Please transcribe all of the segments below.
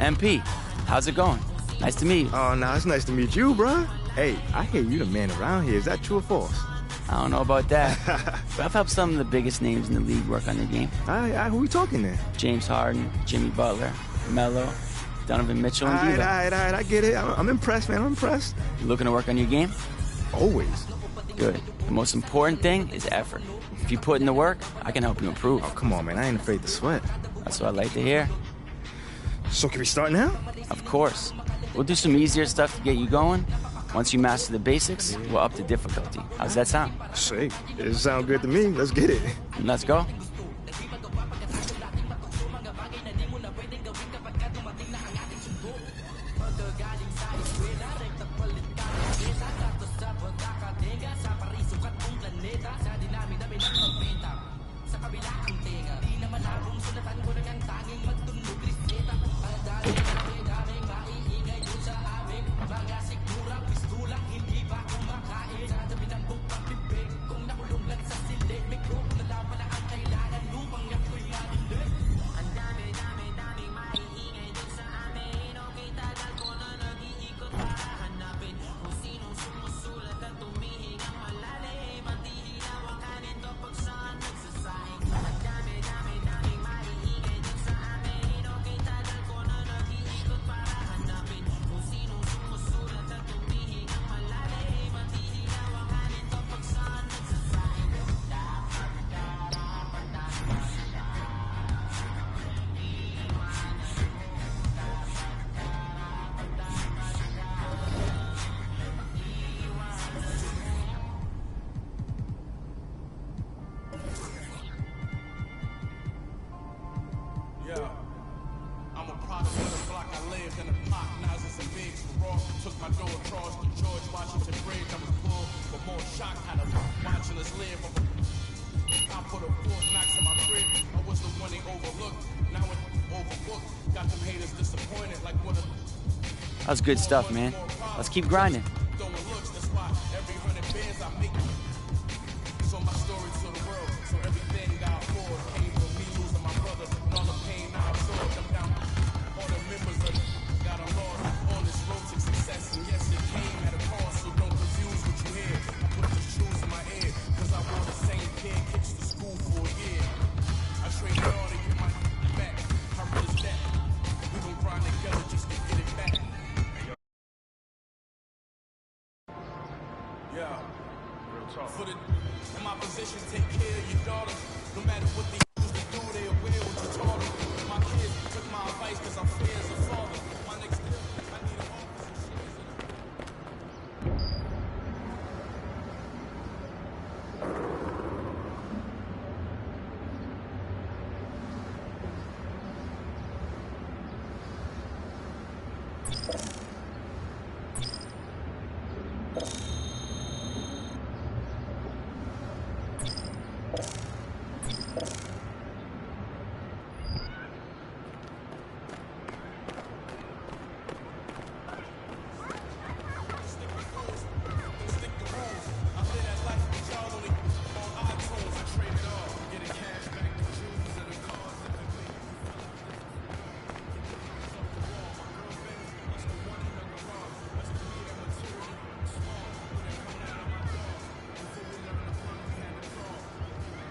MP, how's it going? Nice to meet you. Oh, nah, it's nice to meet you, bruh. Hey, I hear you the man around here. Is that true or false? I don't know about that, but I've helped some of the biggest names in the league work on their game. All right, who we talking then? James Harden, Jimmy Butler, Melo, Donovan Mitchell, and All Diva. right, I get it. I'm impressed, man. I'm impressed. You looking to work on your game? Always. Good. The most important thing is effort. If you put in the work, I can help you improve. Oh, come on, man. I ain't afraid to sweat. That's what I like to hear. So can we start now? Of course. We'll do some easier stuff to get you going. Once you master the basics, we'll up the difficulty. How's that sound? Sick. It sounds good to me. Let's get it. Let's go. I'm a product of the block. I lived in the block. Now it's a big raw. Took my door across the George Washington Bridge. I was pulled, but more shocked. Had a watching us live. I put a fourth knocks in my crib. I was the one they overlooked. Now it overbooked. Got them haters disappointed. Like what a. That's good stuff, man. Let's keep grinding. Throwing looks. That's why every 100 bands I make. So my story to the world. So everything I afford came from me losing my brother and all the pain I absorbed. I'm down. All the members of got a lost on this road to success. And yes, it came at a cost. So don't confuse what you hear. I put the shoes in my ear. Cause I wore the same pair kicks to school for a year. I traded all to get my back. How real is that? We gon' grind together just to get it back. Yeah. For the in my position, take care of your daughter. No matter what they used to do, they aware what you taught them. My kids took my advice cause I'm fair as a father. My next step, I need an office and shit.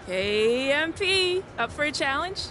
Hey, MP, up for a challenge?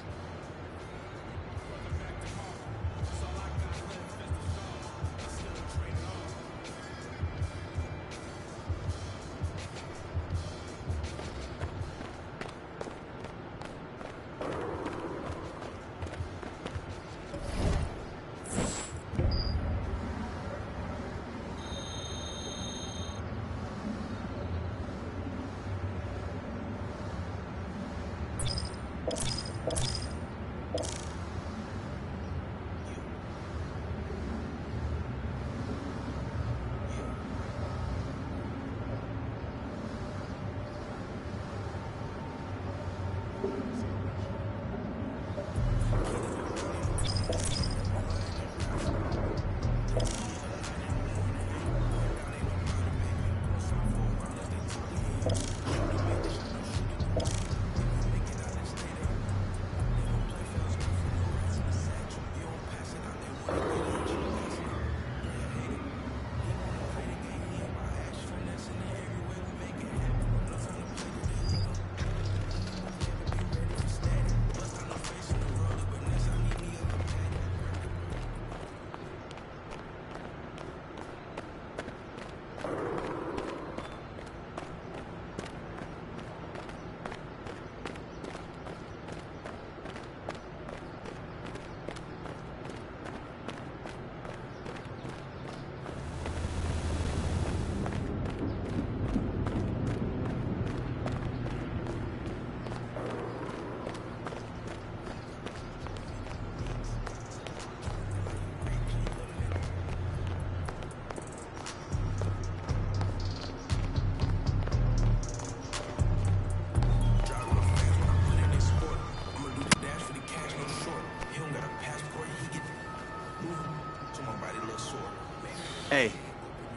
Hey,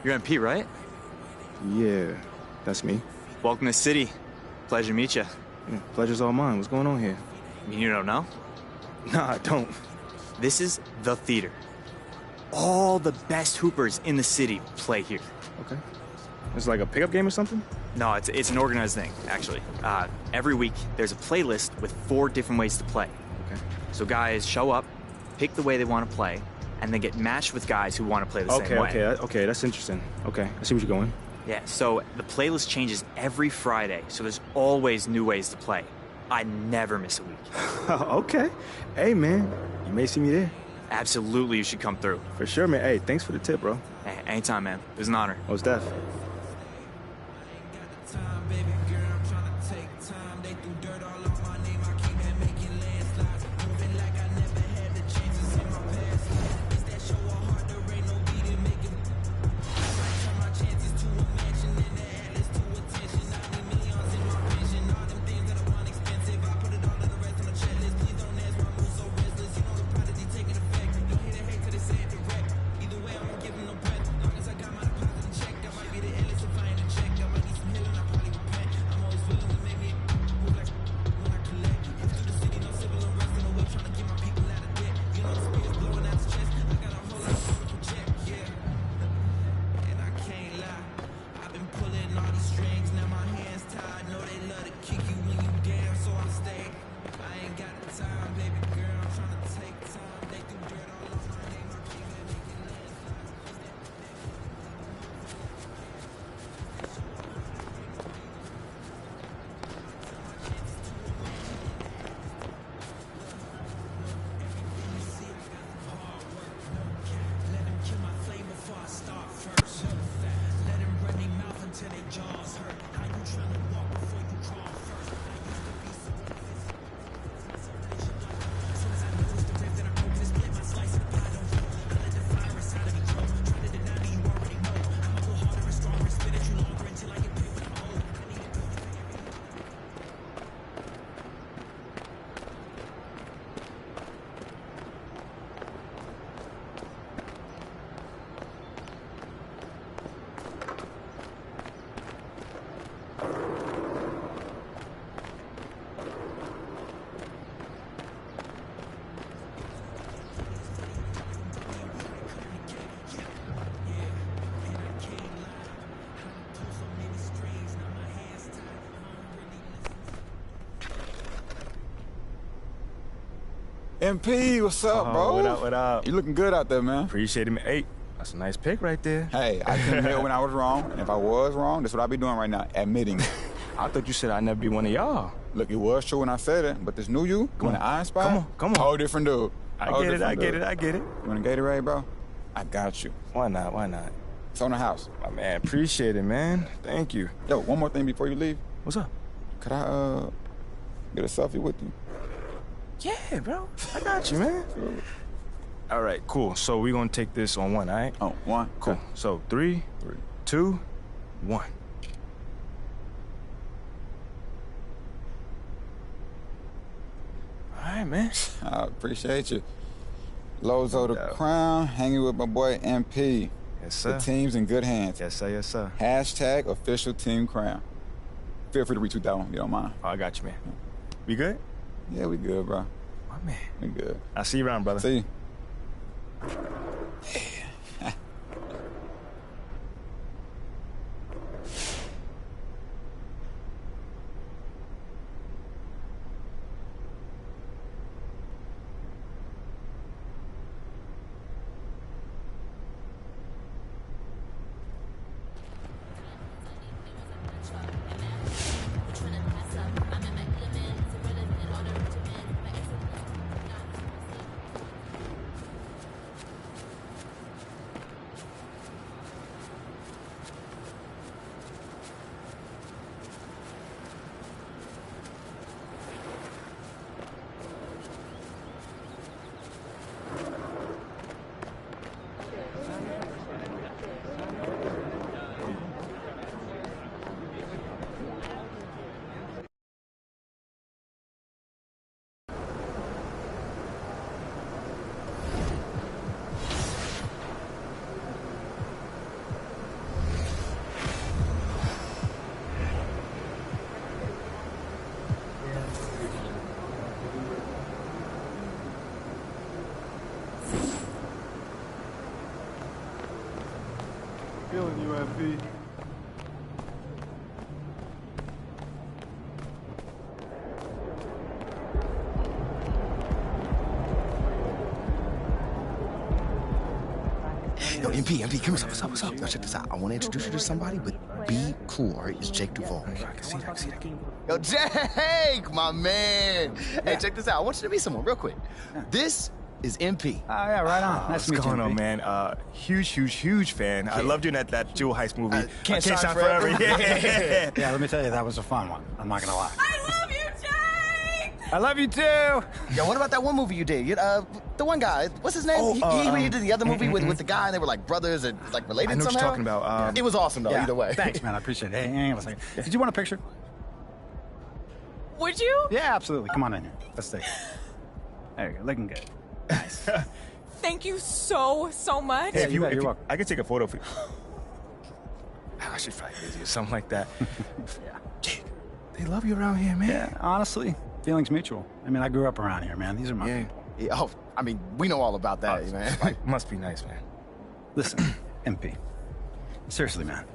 you're MP, right? Yeah, that's me. Welcome to the city. Pleasure to meet you. Yeah, pleasure's all mine. What's going on here? You don't know? Nah, I don't. This is the theater. All the best hoopers in the city play here. Okay. It's like a pickup game or something? No, it's an organized thing, actually. Every week, there's a playlist with 4 different ways to play. Okay. So guys show up, pick the way they want to play, and then get matched with guys who want to play the same way. Okay, that's interesting. Okay, I see where you're going. Yeah, so the playlist changes every Friday, so there's always new ways to play. I never miss a week. Okay. Hey, man, you may see me there. Absolutely, you should come through. For sure, man. Hey, thanks for the tip, bro. Hey, anytime, man. It was an honor. Oh, Steph. MP, what's up, bro? What up, what up? You looking good out there, man. Appreciate it, man. Hey, that's a nice pick right there. Hey, I couldn't admit when I was wrong, and if I was wrong, that's what I be doing right now, admitting. I thought you said I'd never be one of y'all. Look, it was true when I said it, but this new you, when I inspired, come on. whole different dude. I get it. You want a Gatorade, bro? I got you. Why not? It's on the house. My man, appreciate it, man. Thank you. Yo, one more thing before you leave. What's up? Could I, get a selfie with you? Yeah, bro. I got you, man. All right, cool. So we're gonna take this on one, all right? Oh, one? Cool. So 3, 2, 1. All right, man. I appreciate you. Lozo the Crown, hanging with my boy MP. Yes, sir. The team's in good hands. Yes, sir. Hashtag official team crown. Feel free to retweet that one if you don't mind. Oh, I got you, man. We good? Yeah, we good, bro. My man. We good. I'll see you around, brother. See you. feeling you, MP. Yo, MP, come here. What's up? Yo, check this out. I want to introduce you to somebody, but be cool, all right? It's Jake Duvall. I can see that. Yo, Jake, my man. Hey, check this out. I want you to meet someone real quick. This is MP. Oh, yeah, right on. Nice to meet you, What's going on, MP. man? Huge fan. I loved you in that Jewel Heist movie. Can't Shine Forever. Yeah. Yeah, let me tell you, that was a fun one. I'm not gonna lie. I love you, Jake! I love you too. Yo, what about that one movie you did? The one guy, what's his name? Oh, he did the other movie with the guy, and they were like brothers and like related I know somehow. what you're talking about. It was awesome, though, Yeah. either way. Thanks, man. I appreciate it. Hey, hang on a second. Did you want a picture? Would you? Yeah, absolutely. Come on in here. Let's take it. There you go. Looking good. Nice. Thank you so much. Yeah, you're welcome. I could take a photo for you. I should find busy or something like that. Yeah. Jake, they love you around here, man. Yeah, honestly, feelings mutual. I mean, I grew up around here, man. These are my Yeah. people. Yeah, oh, I mean, we know all about that, man. Must be nice, man. Listen, MP. Seriously, man.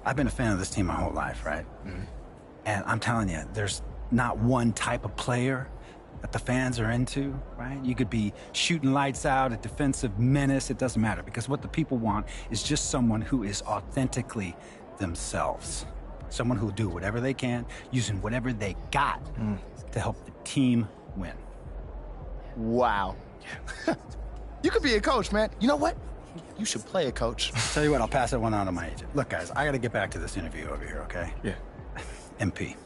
I've been a fan of this team my whole life, right? Mm-hmm. And I'm telling you, there's not one type of player that the fans are into, right? You could be shooting lights out, a defensive menace, it doesn't matter, because what the people want is just someone who is authentically themselves. Someone who'll do whatever they can, using whatever they got to help the team win. Wow. You could be a coach, man. You know what? You should play a coach. Tell you what, I'll pass that one on to my agent. Look, guys, I gotta get back to this interview over here, okay? Yeah. MP,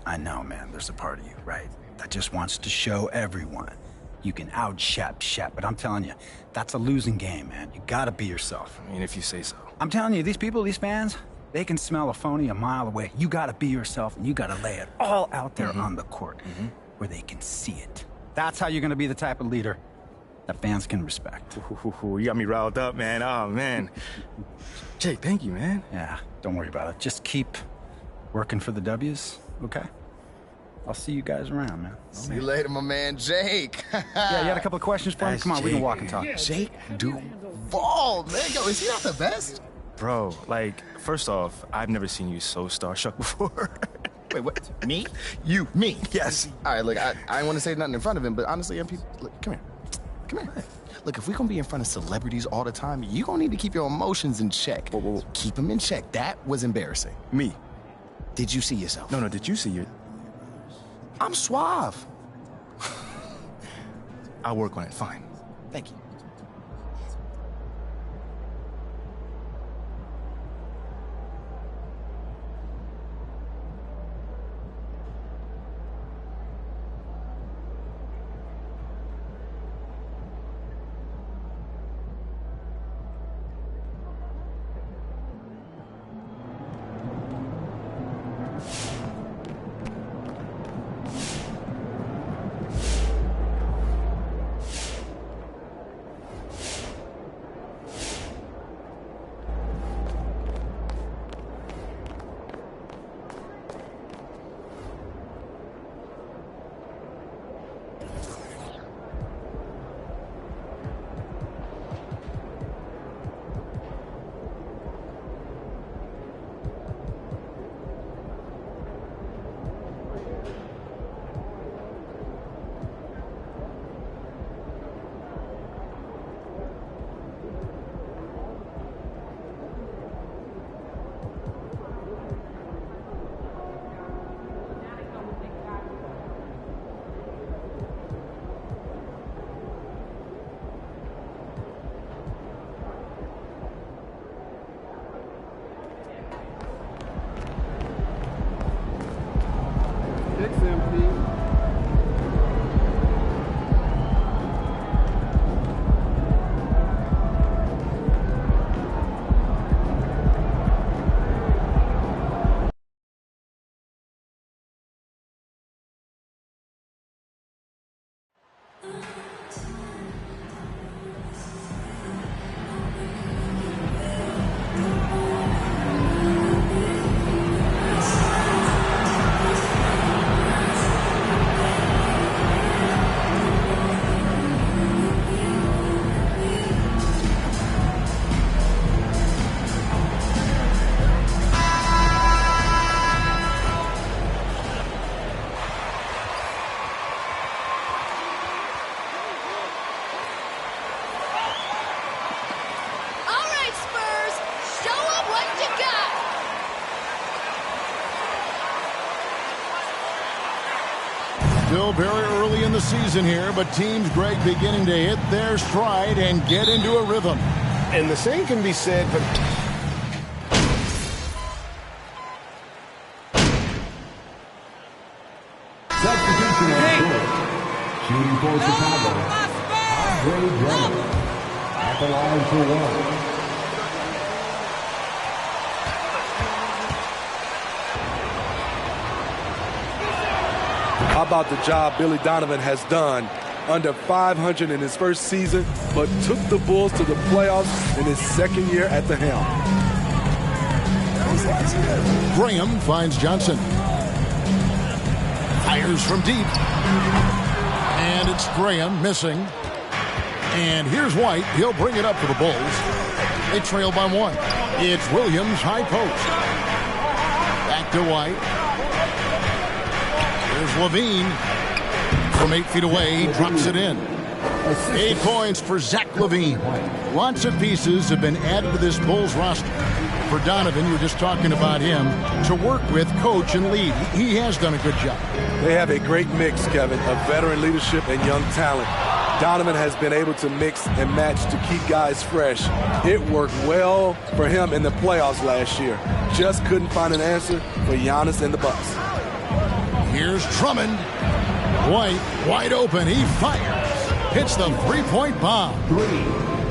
I know, man, there's a part of you, right, that just wants to show everyone you can out-shap, but I'm telling you, that's a losing game, man. You gotta be yourself. I mean, if you say so. I'm telling you, these people, these fans, they can smell a phony a mile away. You gotta be yourself, and you gotta lay it all out there on the court where they can see it. That's how you're gonna be the type of leader that fans can respect. Ooh, you got me riled up, man. Oh, man. Jake, thank you, man. Yeah, don't worry about it. Just keep working for the W's, okay? I'll see you guys around, man. See you later, my man, Jake. Yeah, you had a couple of questions for me? That's Come on, we can Jake, walk and talk. Jake Duvall, man. Yo, is he not the best? Bro, like, first off, I've never seen you so starstruck before. Wait, what? Me? You. Me? Yes. All right, look, I don't want to say nothing in front of him, but honestly, MP, look, come here. Come here. Look, if we're going to be in front of celebrities all the time, you're going to need to keep your emotions in check. Whoa. Keep them in check. That was embarrassing. Me. Did you see yourself? No, did you see your... I'm suave. I'll work on it, fine. Thank you. Still very early in the season here, but teams, Greg, beginning to hit their stride and get into a rhythm. And the same can be said for... Substitution on court. Shooting for Chicago. Andre Drummond. At the line for one. How about the job Billy Donovan has done? Under 500 in his first season, but took the Bulls to the playoffs in his second year at the helm. Graham finds Johnson. Fires from deep. And it's Graham missing. And here's White. He'll bring it up for the Bulls. They trail by one. It's Williams, high post. Back to White. There's Levine. From 8 feet away, he drops it in. 8 points for Zach Levine. Lots of pieces have been added to this Bulls roster. For Donovan, you were just talking about him, to work with, coach, and lead. He has done a good job. They have a great mix, Kevin, of veteran leadership and young talent. Donovan has been able to mix and match to keep guys fresh. It worked well for him in the playoffs last year. Just couldn't find an answer for Giannis and the Bucks. Here's Drummond. White, wide open, he fires. Hits the three-point bomb.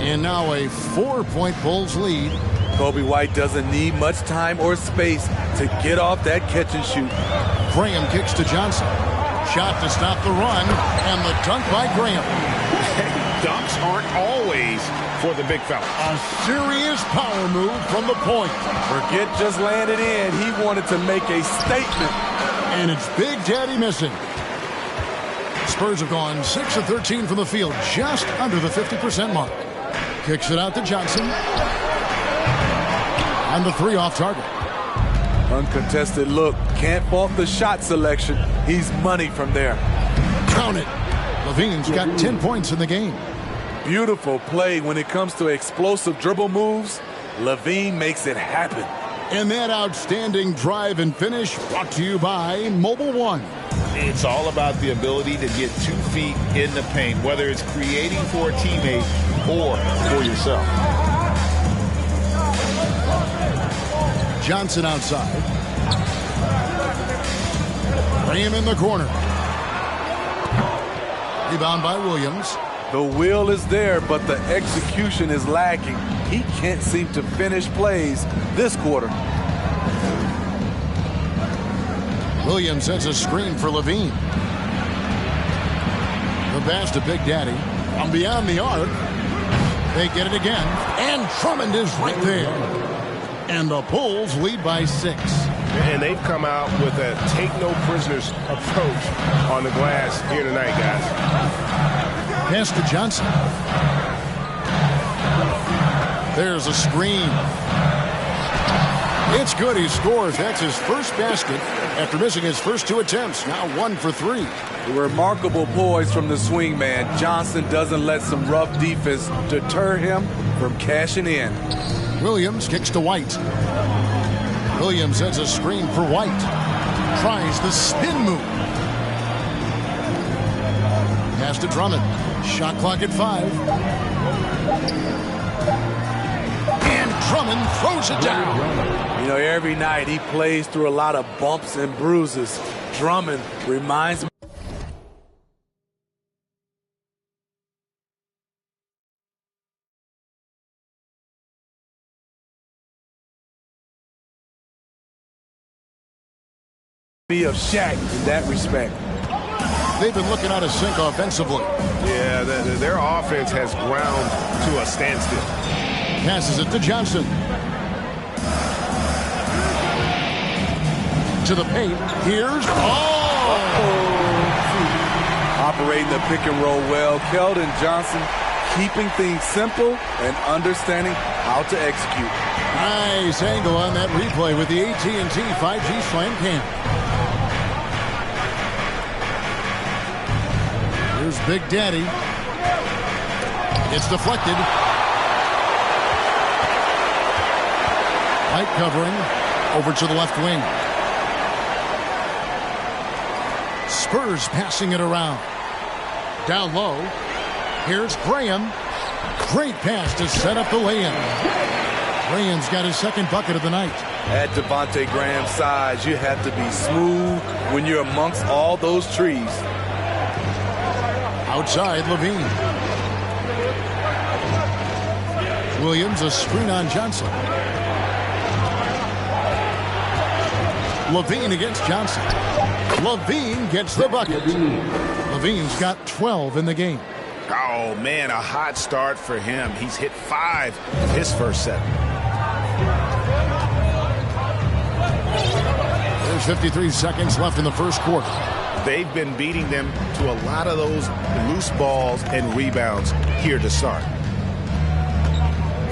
And now a 4-point Bulls lead. Kobe White doesn't need much time or space to get off that catch and shoot. Graham kicks to Johnson. Shot to stop the run, and the dunk by Graham. Dunks aren't always for the big fella. A serious power move from the point. Forget just laying it in. He wanted to make a statement. And it's Big Daddy missing. Spurs have gone 6 of 13 from the field, just under the 50% mark. Kicks it out to Johnson. And the 3 off target. Uncontested look. Can't fault the shot selection. He's money from there. Count it. Levine's got 10 points in the game. Beautiful play when it comes to explosive dribble moves. Levine makes it happen. And that outstanding drive and finish brought to you by Mobile One. It's all about the ability to get 2 feet in the paint, whether it's creating for a teammate or for yourself. Johnson outside. Graham in the corner. Rebound by Williams. The will is there, but the execution is lacking. He can't seem to finish plays this quarter. Williams sets a screen for Levine. The pass to Big Daddy. From beyond the arc. They get it again. And Drummond is right there. And the Bulls lead by 6. And they've come out with a take-no-prisoners approach on the glass here tonight, guys. Pass to Johnson. There's a screen. It's good. He scores. That's his first basket after missing his first 2 attempts. Now 1 for 3. Remarkable poise from the swing man. Johnson doesn't let some rough defense deter him from cashing in. Williams kicks to White. Williams sets a screen for White. Tries the spin move. Pass to Drummond. Shot clock at 5. And Drummond throws it down. You know, every night he plays through a lot of bumps and bruises. Drummond reminds me. Of Shaq in that respect. They've been looking out of sync offensively. Yeah, their offense has ground to a standstill. Passes it to Johnson. To the paint. Here's... Operating the pick and roll well. Keldon Johnson keeping things simple and understanding how to execute. Nice angle on that replay with the AT&T 5G Slam Cam. Here's Big Daddy. It's deflected. White covering. Over to the left wing. Spurs passing it around. Down low. Here's Graham. Great pass to set up the lay-in. Graham's got his second bucket of the night. At Devontae Graham's size, you have to be smooth when you're amongst all those trees. Outside, Levine. Williams, a screen on Johnson. Levine against Johnson. Levine gets the bucket. Levine's got 12 in the game. Oh, man, a hot start for him. He's hit 5 of his first 7. There's 53 seconds left in the first quarter. They've been beating them to a lot of those loose balls and rebounds here to start.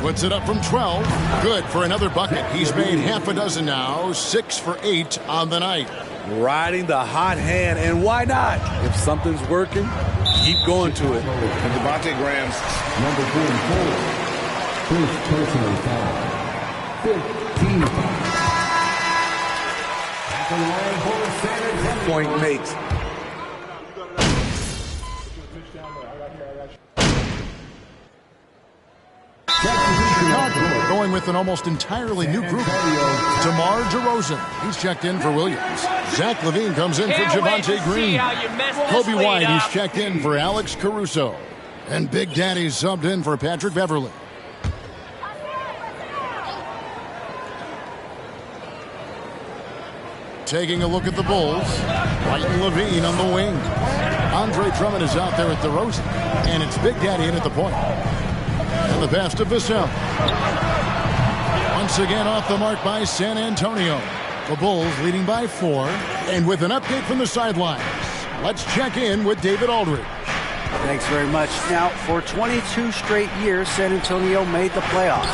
Puts it up from 12. Good for another bucket. He's made half a dozen now. 6 for 8 on the night. Riding the hot hand, and why not? If something's working, keep going to it. And Devontae Graham's Number 44. First personal foul. 15 fouls. At the line for San Antonio. Point makes. Going with an almost entirely new group. DeMar DeRozan. He's checked in for Williams. Zach LaVine comes in for Javonte Green. Kobe White, he's checked in for Alex Caruso. And Big Daddy's subbed in for Patrick Beverly. Taking a look at the Bulls. White and LaVine on the wing. Andre Drummond is out there at DeRozan. And it's Big Daddy in at the point. And the pass to Vassell. Once again off the mark by San Antonio. The Bulls leading by 4. And with an update from the sidelines, let's check in with David Aldridge. Thanks very much. Now, for 22 straight years, San Antonio made the playoffs.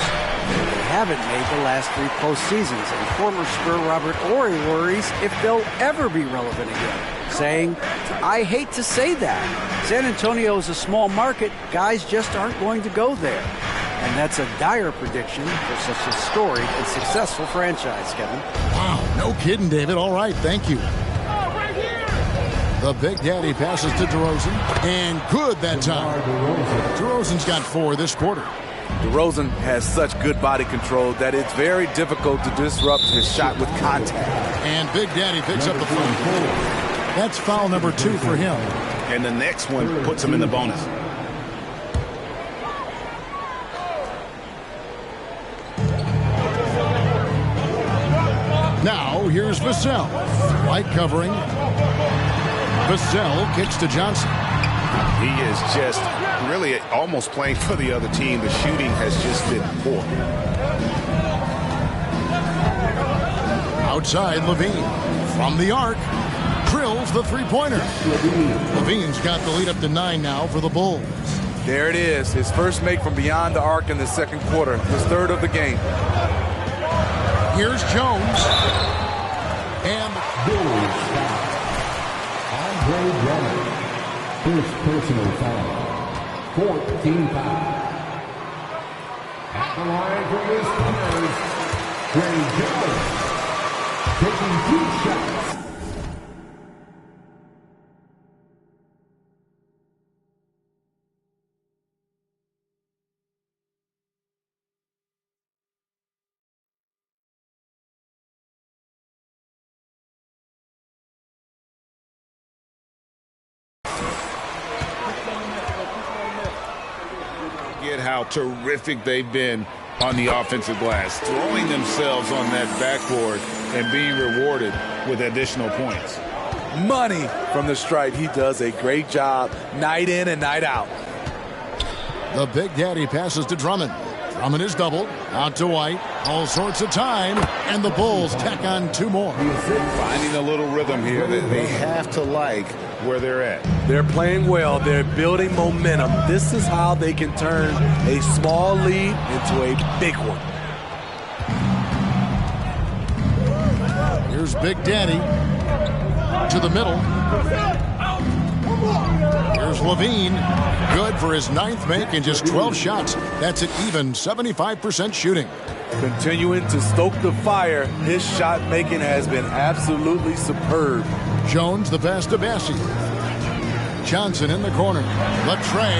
They haven't made the last 3 postseasons, and former Spur Robert Horry worries if they'll ever be relevant again, saying, "I hate to say that. San Antonio is a small market. Guys just aren't going to go there." And that's a dire prediction for such a storied and successful franchise, Kevin. Wow, no kidding, David. All right, thank you. The Big Daddy passes to DeRozan, and good that time. DeRozan's got 4 this quarter. DeRozan has such good body control that it's very difficult to disrupt his shot with contact. And Big Daddy picks up the foul. That's foul number 2 for him. And the next one puts him in the bonus. Now, here's Vassell. White covering. Vassell kicks to Johnson. He is just really almost playing for the other team. The shooting has just been poor. Outside, Levine. From the arc. Drills the three-pointer. Levine's got the lead up to 9 now for the Bulls. There it is. His first make from beyond the arc in the second quarter. His 3rd of the game. Here's Jones. And Bulls foul. Andre Drummond. First personal foul. 14 foul. At the line for the Spurs, Trey Jones. Taking 2 shots. How terrific they've been on the offensive glass, throwing themselves on that backboard and being rewarded with additional points. Money from the stripe. He does a great job night in and night out. the Big Daddy passes to Drummond. Drummond is doubled. Out to White. All sorts of time. And the Bulls tack on 2 more. Finding a little rhythm here that they have to like where they're at. They're playing well. They're building momentum. This is how they can turn a small lead into a big one. Here's Big Daddy to the middle. Here's Levine. Good for his 9th make in just 12 shots. That's an even 75% shooting. Continuing to stoke the fire, his shot making has been absolutely superb. Jones, the pass to Bessie. Johnson in the corner. Latrey.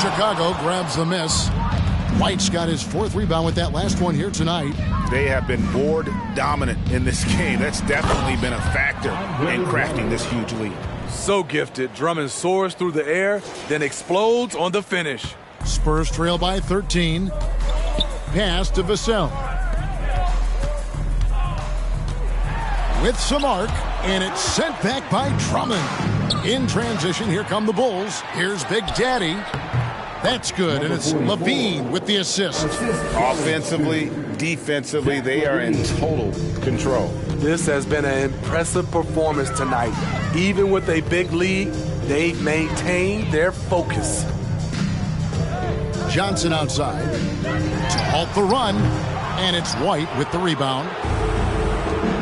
Chicago grabs the miss. White's got his 4th rebound with that last one here tonight. They have been board dominant in this game. That's definitely been a factor in crafting this huge lead. So gifted. Drummond soars through the air, then explodes on the finish. Spurs trail by 13. Pass to Vassell. With some arc, and it's sent back by Drummond. In transition, here come the Bulls. Here's Big Daddy. That's good, and it's Levine with the assist. Offensively, defensively, they are in total control. This has been an impressive performance tonight. Even with a big lead, they've maintained their focus. Johnson outside to halt the run, and it's White with the rebound.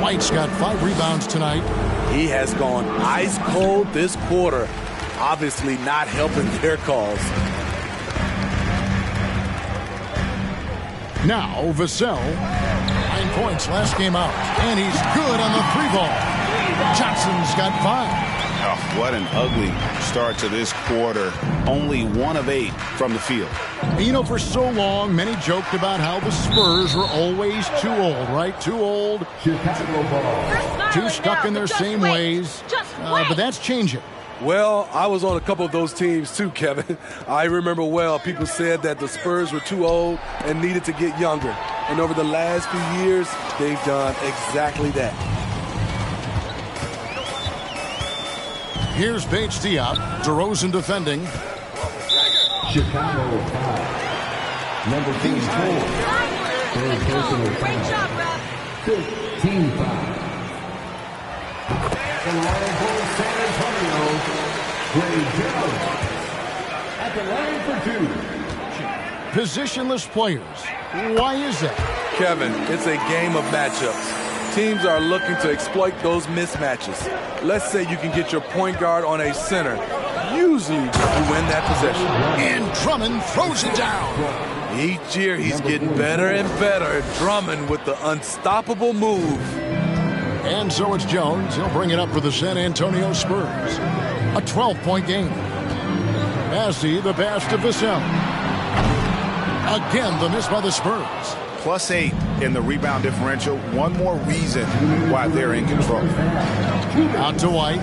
White's got 5 rebounds tonight. He has gone ice cold this quarter, obviously not helping their cause. Now Vassell, 9 points last game out, and he's good on the 3-ball. Johnson's got 5. Oh, what an ugly start to this quarter. Only 1 of 8 from the field. You know, for so long, many joked about how the Spurs were always too old, right? Too old, too stuck in their same ways. But that's changing. Well, I was on a couple of those teams too, Kevin. I remember well, people said that the Spurs were too old and needed to get younger. And over the last few years, they've done exactly that. Here's Bates Diop. DeRozan defending. Chicago foul. Number 4. Third personal foul. 15 foul. At the line for San Antonio, Ray Jones. At the line for 2. Positionless players. Why is that? Kevin, it's a game of matchups. Teams are looking to exploit those mismatches. Let's say you can get your point guard on a center. Usually you win that possession. And Drummond throws it down. Each year he's getting better and better. Drummond with the unstoppable move. And so it's Jones. He'll bring it up for the San Antonio Spurs. A 12-point game. Massey, the pass to Vassell. Again, the miss by the Spurs. +8 in the rebound differential. One more reason why they're in control. Out to White.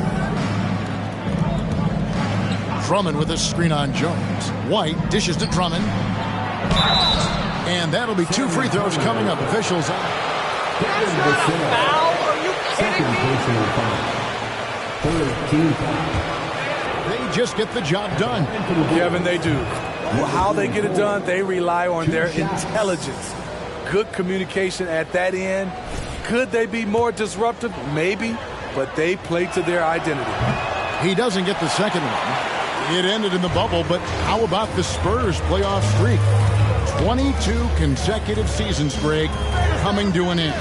Drummond with a screen on Jones. White dishes to Drummond. And that'll be 2 free throws coming up. Officials out. That's not a foul. Are you kidding me? 13 foul. They just get the job done. Kevin, they do. Well, how they get it done, they rely on their intelligence. Good communication at that end. Could they be more disruptive? Maybe, but they play to their identity. He doesn't get the second one. It ended in the bubble, but how about the Spurs playoff streak? 22 consecutive seasons, Greg, coming to an end.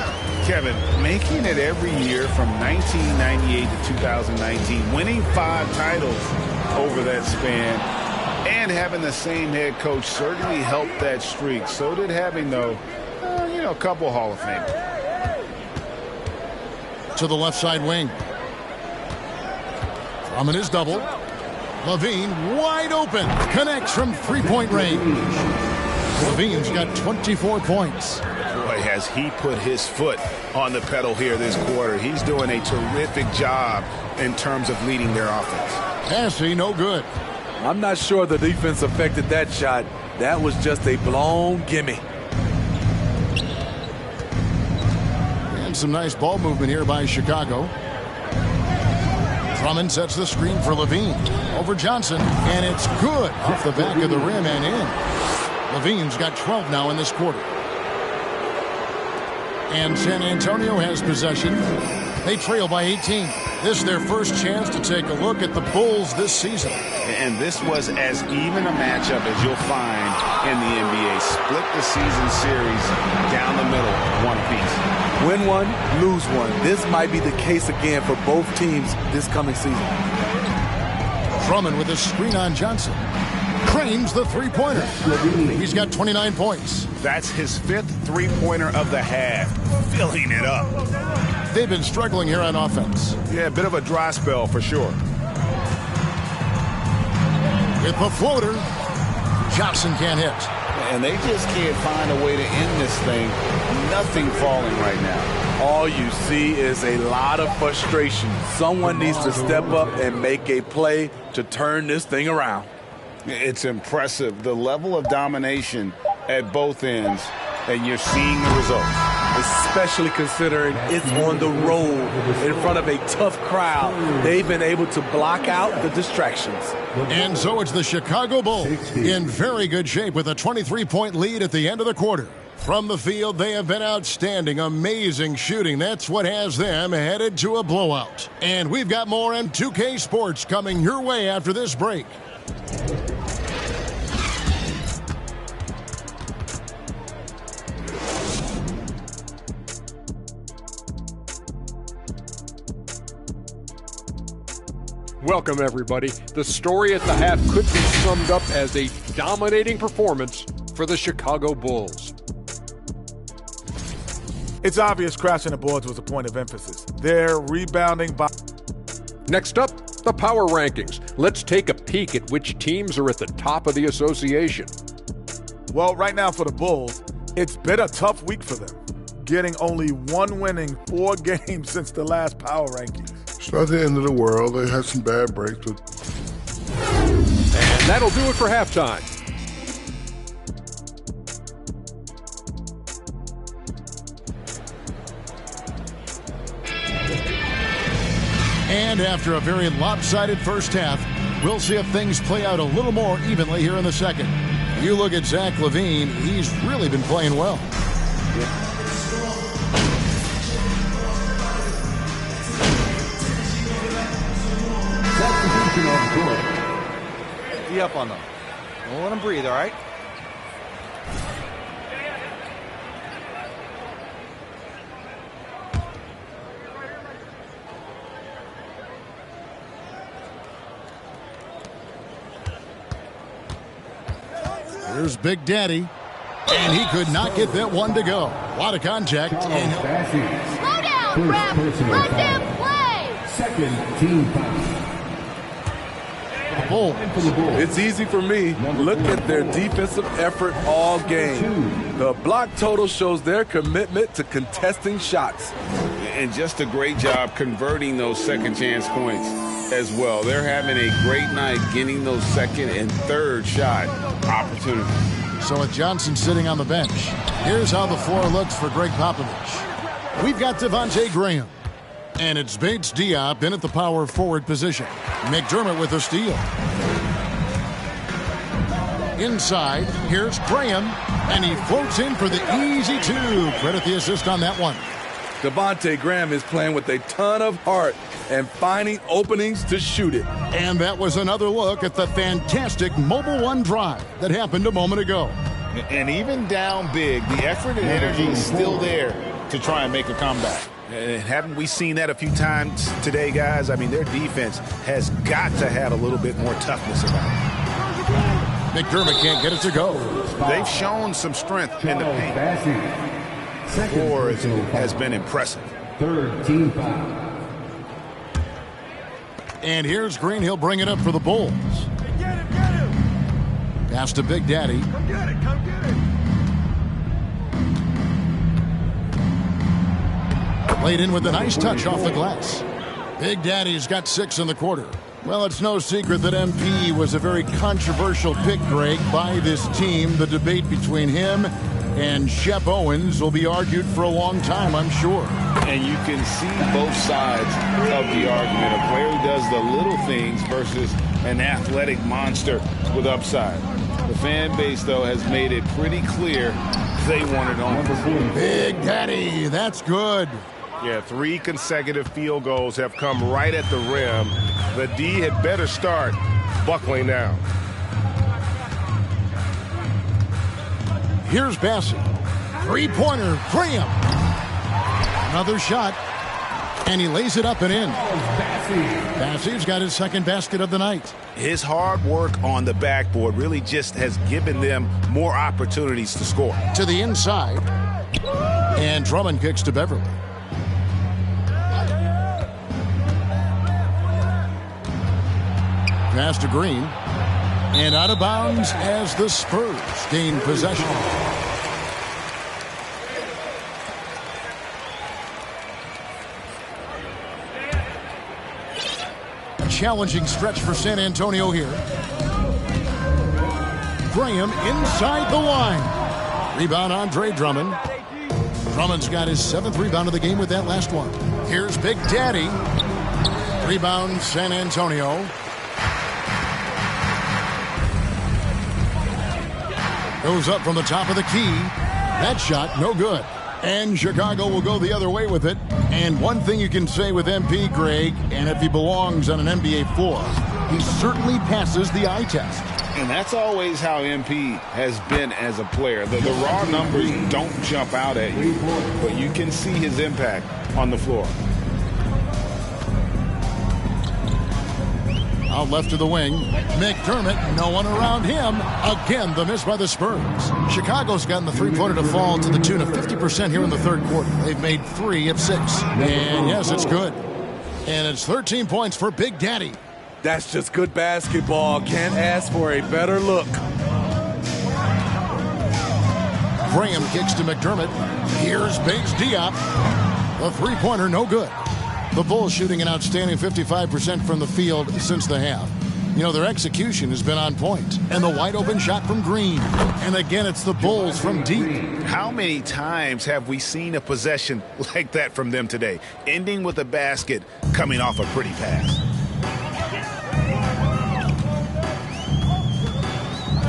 Kevin, making it every year from 1998 to 2019, winning 5 titles over that span, and having the same head coach certainly helped that streak. So did having, though, a couple Hall of Famers. To the left side wing. Drummond is double. Levine wide open. Connects from 3-point range. Levine's got 24 points. Boy, has he put his foot on the pedal here this quarter. He's doing a terrific job in terms of leading their offense. Massey, no good. I'm not sure the defense affected that shot. That was just a blown gimme. And some nice ball movement here by Chicago. Drummond sets the screen for Levine. Over Johnson, and it's good off the back of the rim and in. Levine's got 12 now in this quarter. And San Antonio has possession. They trail by 18. This is their first chance to take a look at the Bulls this season. And this was as even a matchup as you'll find in the NBA. Split the season series down the middle, one apiece. Win one, lose one. This might be the case again for both teams this coming season. Drummond with a screen on Johnson. Cranes the 3-pointer. He's got 29 points. That's his 5th 3-pointer of the half. Filling it up. they've been struggling here on offense. Yeah, a bit of a dry spell for sure. With the floater, Johnson can't hit. And they just can't find a way to end this thing. Nothing falling right now. All you see is a lot of frustration. Someone needs to step up and make a play to turn this thing around. It's impressive, the level of domination at both ends, and you're seeing the results. Especially considering it's on the road in front of a tough crowd. They've been able to block out the distractions. And so it's the Chicago Bulls in very good shape with a 23-point lead at the end of the quarter. From the field, they have been outstanding, amazing shooting. That's what has them headed to a blowout. And we've got more M2K Sports coming your way after this break. Welcome, everybody. The story at the half could be summed up as a dominating performance for the Chicago Bulls. It's obvious crashing the boards was a point of emphasis. They're rebounding by... Next up, the power rankings. Let's take a peek at which teams are at the top of the association. Well, right now for the Bulls, it's been a tough week for them, getting only one win in 4 games since the last power rankings. It's not the end of the world. They had some bad breaks. But... And that'll do it for halftime. And after a very lopsided first half, we'll see if things play out a little more evenly here in the second. You look at Zach LaVine, he's really been playing well. D up on them. Don't let them breathe, all right? Here's Big Daddy, and he could not get that one to go. A lot of contact. And slow down, ref. Let them play. Second team foul. It's easy for me. Look at their defensive effort all game. The block total shows their commitment to contesting shots. And just a great job converting those second chance points as well. They're having a great night getting those second and third shot opportunities. So with Johnson sitting on the bench, here's how the floor looks for Greg Popovich. We've got Devontae Graham. And it's Bates Diop in at the power forward position. McDermott with a steal. Inside, here's Graham, and he floats in for the easy 2. Credit the assist on that one. Devontae Graham is playing with a ton of heart and finding openings to shoot it. And that was another look at the fantastic Mobile One drive that happened a moment ago. And even down big, the effort and energy is still there to try and make a comeback. And haven't we seen that a few times today, guys? I mean, their defense has got to have a little bit more toughness about it. McDermott can't get it to go. They've shown some strength in the paint. Floor has been impressive. Third team foul. And here's Green. He'll bring it up for the Bulls. Get him. Pass to Big Daddy. Come get it. Played in with a nice touch off the glass. Big Daddy's got 6 in the quarter. Well, it's no secret that MP was a very controversial pick, Greg, by this team. The debate between him and Shep Owens will be argued for a long time, I'm sure. And you can see both sides of the argument. A player who does the little things versus an athletic monster with upside. The fan base, though, has made it pretty clear they want it on. Big Daddy, that's good. Yeah, 3 consecutive field goals have come right at the rim. The D had better start buckling down. Here's Bassey. 3-pointer, Graham. Another shot, and he lays it up and in. Bassey's got his second basket of the night. His hard work on the backboard really just has given them more opportunities to score. To the inside, and Drummond kicks to Beverly. pass to Green. And out of bounds as the Spurs gain possession. A challenging stretch for San Antonio here. Graham inside the line. Rebound, Andre Drummond. Drummond's got his 7th rebound of the game with that last one. Here's Big Daddy. Rebound, San Antonio. Goes up from the top of the key. That shot, no good. And Chicago will go the other way with it. And one thing you can say with MP, Greg, and if he belongs on an NBA floor, he certainly passes the eye test. And that's always how MP has been as a player. The raw numbers don't jump out at you, but you can see his impact on the floor. Out left to the wing. McDermott, no one around him. Again, the miss by the Spurs. Chicago's gotten the three-pointer to fall to the tune of 50% here in the third quarter. They've made 3 of 6. And yes, it's good. And it's 13 points for Big Daddy. That's just good basketball. Can't ask for a better look. Graham kicks to McDermott. Here's Bates Diop. The three-pointer, no good. The Bulls shooting an outstanding 55% from the field since the half. You know, their execution has been on point. And the wide-open shot from Green. And again, it's the Bulls from deep. How many times have we seen a possession like that from them today? Ending with a basket, coming off a pretty pass.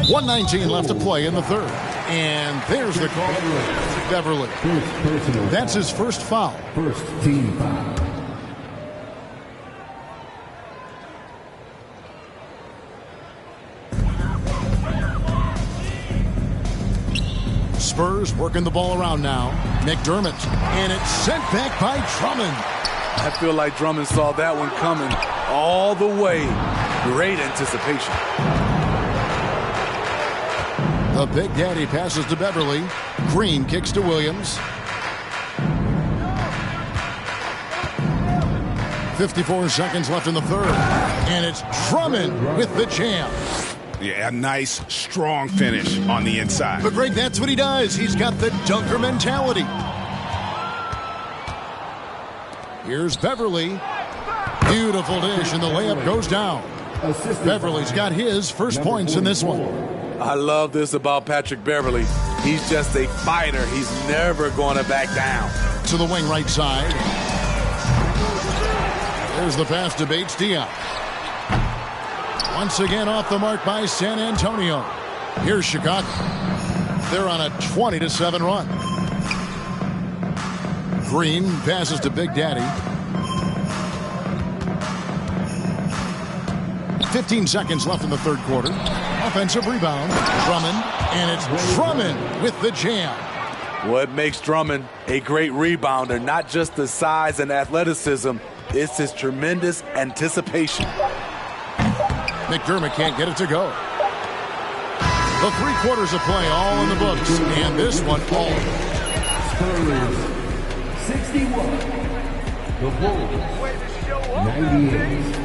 1:19 left to play in the third. And there's the call. Beverly. That's his first foul. First team foul. Spurs working the ball around now. McDermott. And it's sent back by Drummond. I feel like Drummond saw that one coming all the way. Great anticipation. The Big Daddy passes to Beverly. Green kicks to Williams. 54 seconds left in the third. And it's Drummond with the jam. Yeah, a nice, strong finish on the inside. But Greg, that's what he does. He's got the dunker mentality. Here's Beverly. Beautiful dish, and the layup goes down. Beverly's got his first points in this one. I love this about Patrick Beverly. He's just a fighter. He's never going to back down. To the wing right side. There's the pass to Bates Diop. Once again off the mark by San Antonio. Here's Chicago. They're on a 20-7 run. Green passes to Big Daddy. 15 seconds left in the third quarter. Offensive rebound. Drummond. And it's Drummond with the jam. What makes Drummond a great rebounder, not just the size and athleticism, it's his tremendous anticipation. McDermott can't get it to go. The 3 quarters of play all in the books. And this one all. Spurs 61. The Bulls 98.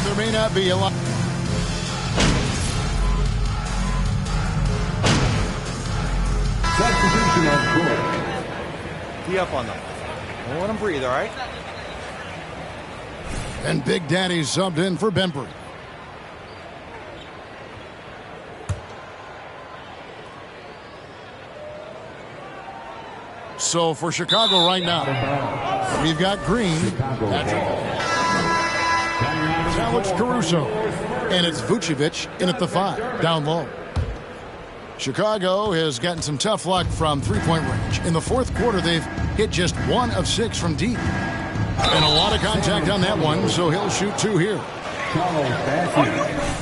There may not be a lot. Substitution on court. Tee up on them. Don't let them breathe, all right? And Big Daddy subbed in for Bembry. So for Chicago right now, we've got Green, Alex Caruso, and it's Vucevic in at the 5, down low. Chicago has gotten some tough luck from three-point range. In the fourth quarter, they've hit just 1 of 6 from deep. And a lot of contact on that one, so he'll shoot 2 here. Are you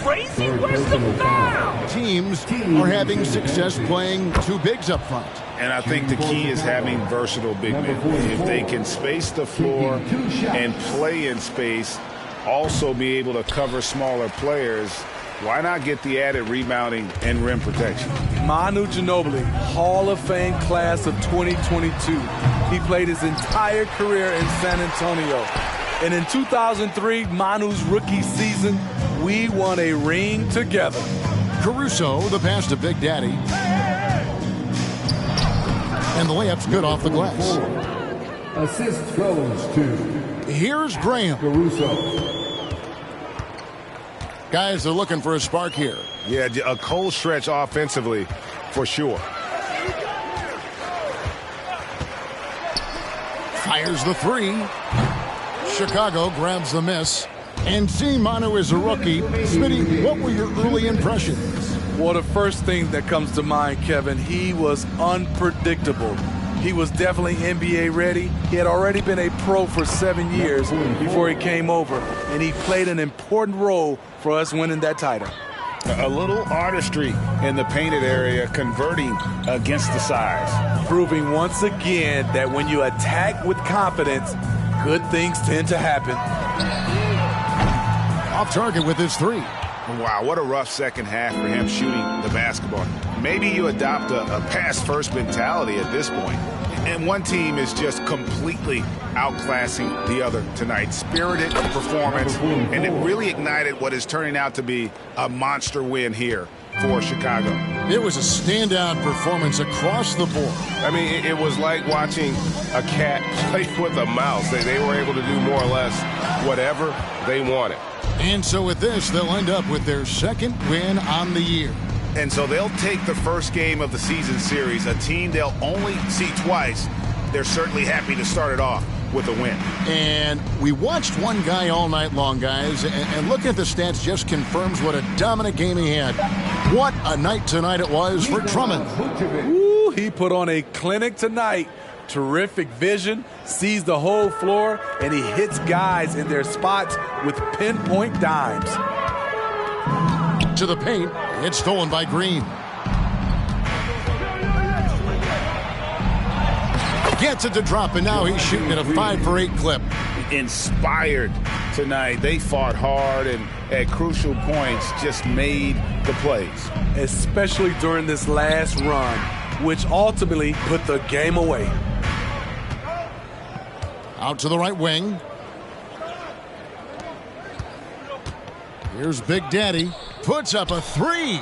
crazy? Third personal foul. Teams are having success playing two bigs up front. And I think the key is having versatile big men. If they can space the floor and play in space, also be able to cover smaller players, why not get the added rebounding and rim protection? Manu Ginobili, Hall of Fame class of 2022. He played his entire career in San Antonio. And in 2003, Manu's rookie season, we won a ring together. Caruso, the pass to Big Daddy. And the layup's good off the glass. Assist goes to Here's Graham. Caruso. Guys are looking for a spark here. Yeah, a cold stretch offensively for sure. Fires the three. Chicago grabs the miss. And seeing Manu as a rookie, Smitty, what were your early impressions? Well, the first thing that comes to mind, Kevin, he was unpredictable. He was definitely NBA ready. He had already been a pro for 7 years before he came over, and he played an important role for us winning that title. A little artistry in the painted area, converting against the size. Proving once again that when you attack with confidence, good things tend to happen. Off target with his three. Wow, what a rough second half for him shooting the basketball. Maybe you adopt a pass-first mentality at this point. And one team is just completely outclassing the other tonight. Spirited performance, and it really ignited what is turning out to be a monster win here for Chicago. It was a standout performance across the board. I mean, it was like watching a cat play with a mouse. They were able to do more or less whatever they wanted. And so with this, they'll end up with their second win on the year. And so they'll take the first game of the season series, a team they'll only see twice. They're certainly happy to start it off with a win. And we watched one guy all night long, guys, and looking at the stats just confirms what a dominant game he had. What a night tonight it was for Drummond. Ooh, he put on a clinic tonight. Terrific vision, sees the whole floor, and he hits guys in their spots with pinpoint dimes. To the paint, it's stolen by Green. Gets it to drop, and now he's shooting at a 5 for 8 clip. Inspired tonight. They fought hard and at crucial points just made the plays. Especially during this last run, which ultimately put the game away. Out to the right wing. Here's Big Daddy. Puts up a three.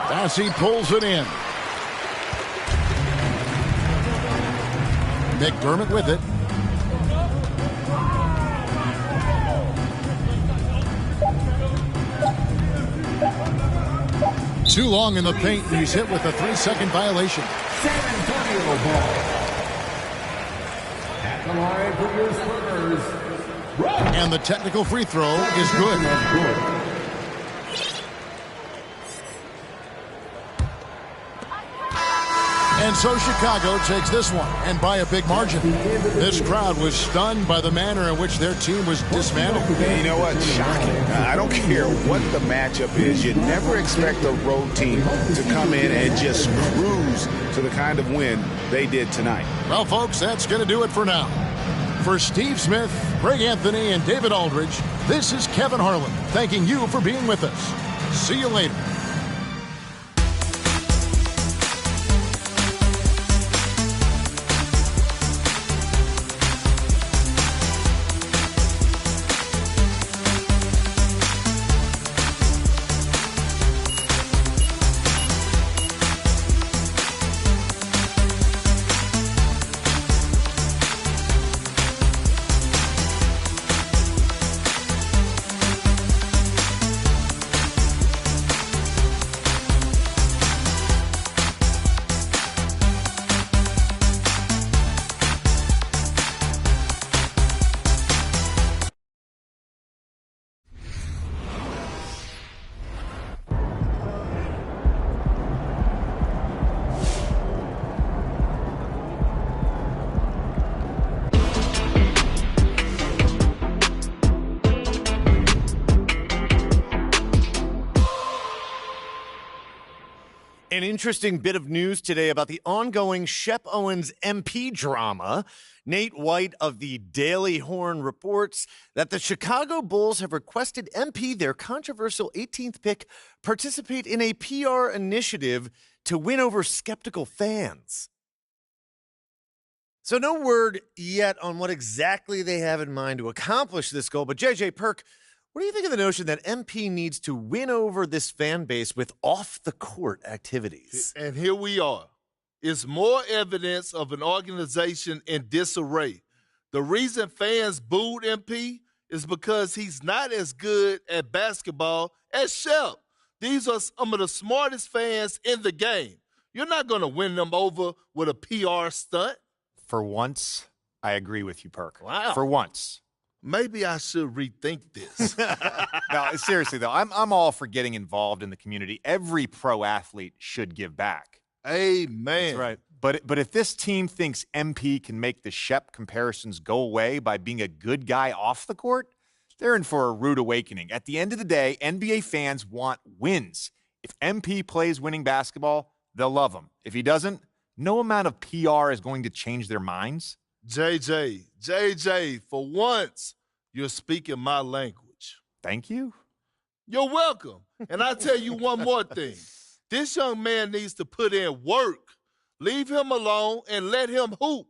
Bassey pulls it in. McDermott with it. Too long in the paint, and he's hit with a 3-second violation. San Antonio ball. At the line for your Spurs. And the technical free throw is good. And so Chicago takes this one, and by a big margin. This crowd was stunned by the manner in which their team was dismantled. You know what? Shocking. I don't care what the matchup is. You never expect a road team to come in and just cruise to the kind of win they did tonight. Well, folks, that's going to do it for now. For Steve Smith, Greg Anthony, and David Aldridge, this is Kevin Harlan, thanking you for being with us. See you later. interesting bit of news today about the ongoing Shep Owens MP drama. Nate White of the Daily Horn reports that the Chicago Bulls have requested MP, their controversial 18th pick, participate in a PR initiative to win over skeptical fans. So no word yet on what exactly they have in mind to accomplish this goal. But JJ Perk, what do you think of the notion that MP needs to win over this fan base with off-the-court activities? And here we are. It's more evidence of an organization in disarray. The reason fans booed MP is because he's not as good at basketball as Shep. These are some of the smartest fans in the game. You're not going to win them over with a PR stunt. For once, I agree with you, Perk. Wow. For once. Maybe I should rethink this. No, seriously, though, I'm all for getting involved in the community. Every pro athlete should give back. Amen. That's right. But if this team thinks MP can make the Shep comparisons go away by being a good guy off the court, they're in for a rude awakening. At the end of the day, NBA fans want wins. If MP plays winning basketball, they'll love him. If he doesn't, no amount of PR is going to change their minds. JJ, for once, you're speaking my language. Thank you. You're welcome. And I tell you one more thing. This young man needs to put in work. Leave him alone and let him hoop.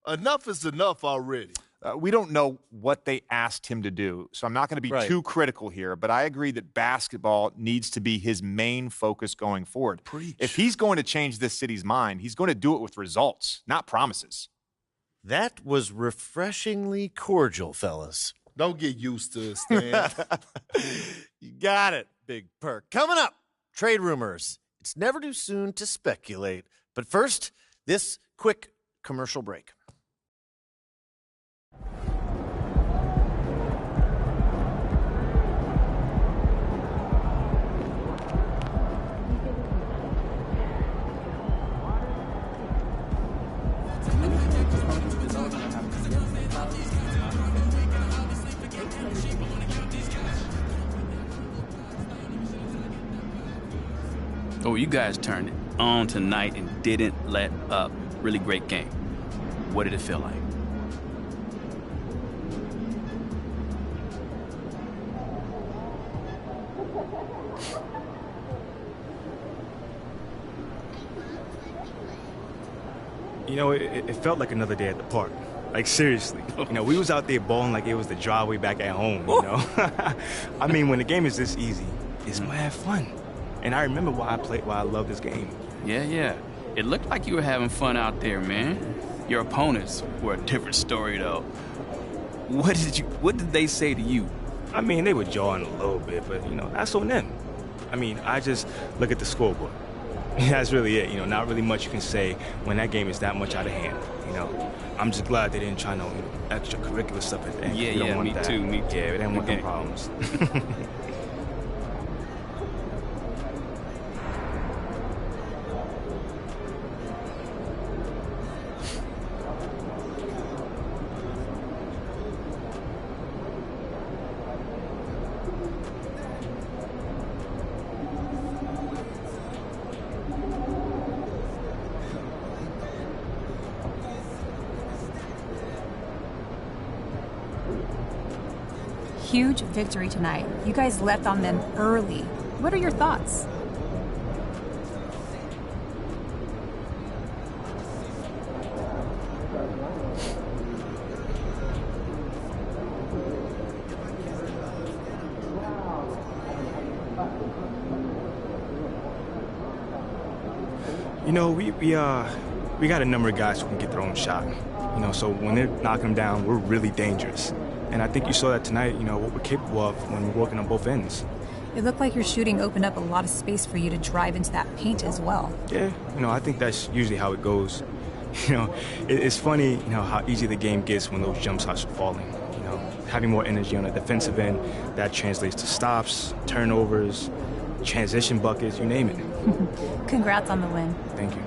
Enough is enough already. We don't know what they asked him to do, so I'm not going to be too critical here, but I agree that basketball needs to be his main focus going forward. Preach. If he's going to change this city's mind, he's going to do it with results, not promises. That was refreshingly cordial, fellas. Don't get used to it, Stan. You got it, Big Perk. Coming up, trade rumors. It's never too soon to speculate. But first, this quick commercial break. Oh, you guys turned it on tonight and didn't let up. Really great game. What did it feel like? You know, it felt like another day at the park. Like, seriously. You know, we was out there balling like it was the driveway back at home, you know? I mean, when the game is this easy, it's mad fun. And I remember why I love this game. Yeah. It looked like you were having fun out there, man. Your opponents were a different story, though. What did they say to you? I mean, they were jawing a little bit, but, you know, that's on them. I mean, I just look at the scoreboard. That's really it, you know, not really much you can say when that game is that much out of hand, you know. I'm just glad they didn't try no extracurricular stuff at the end. Yeah, me too. Yeah, they didn't want no problems. Huge victory tonight. You guys left on them early. What are your thoughts? You know, we got a number of guys who can get their own shot. You know, so when they're knocking them down, we're really dangerous. And I think you saw that tonight, you know, what we're capable of when we're working on both ends. It looked like your shooting opened up a lot of space for you to drive into that paint as well. Yeah, you know, I think that's usually how it goes. You know, it's funny, you know, how easy the game gets when those jump shots are falling. You know, having more energy on the defensive end, that translates to stops, turnovers, transition buckets, you name it. Congrats on the win. Thank you.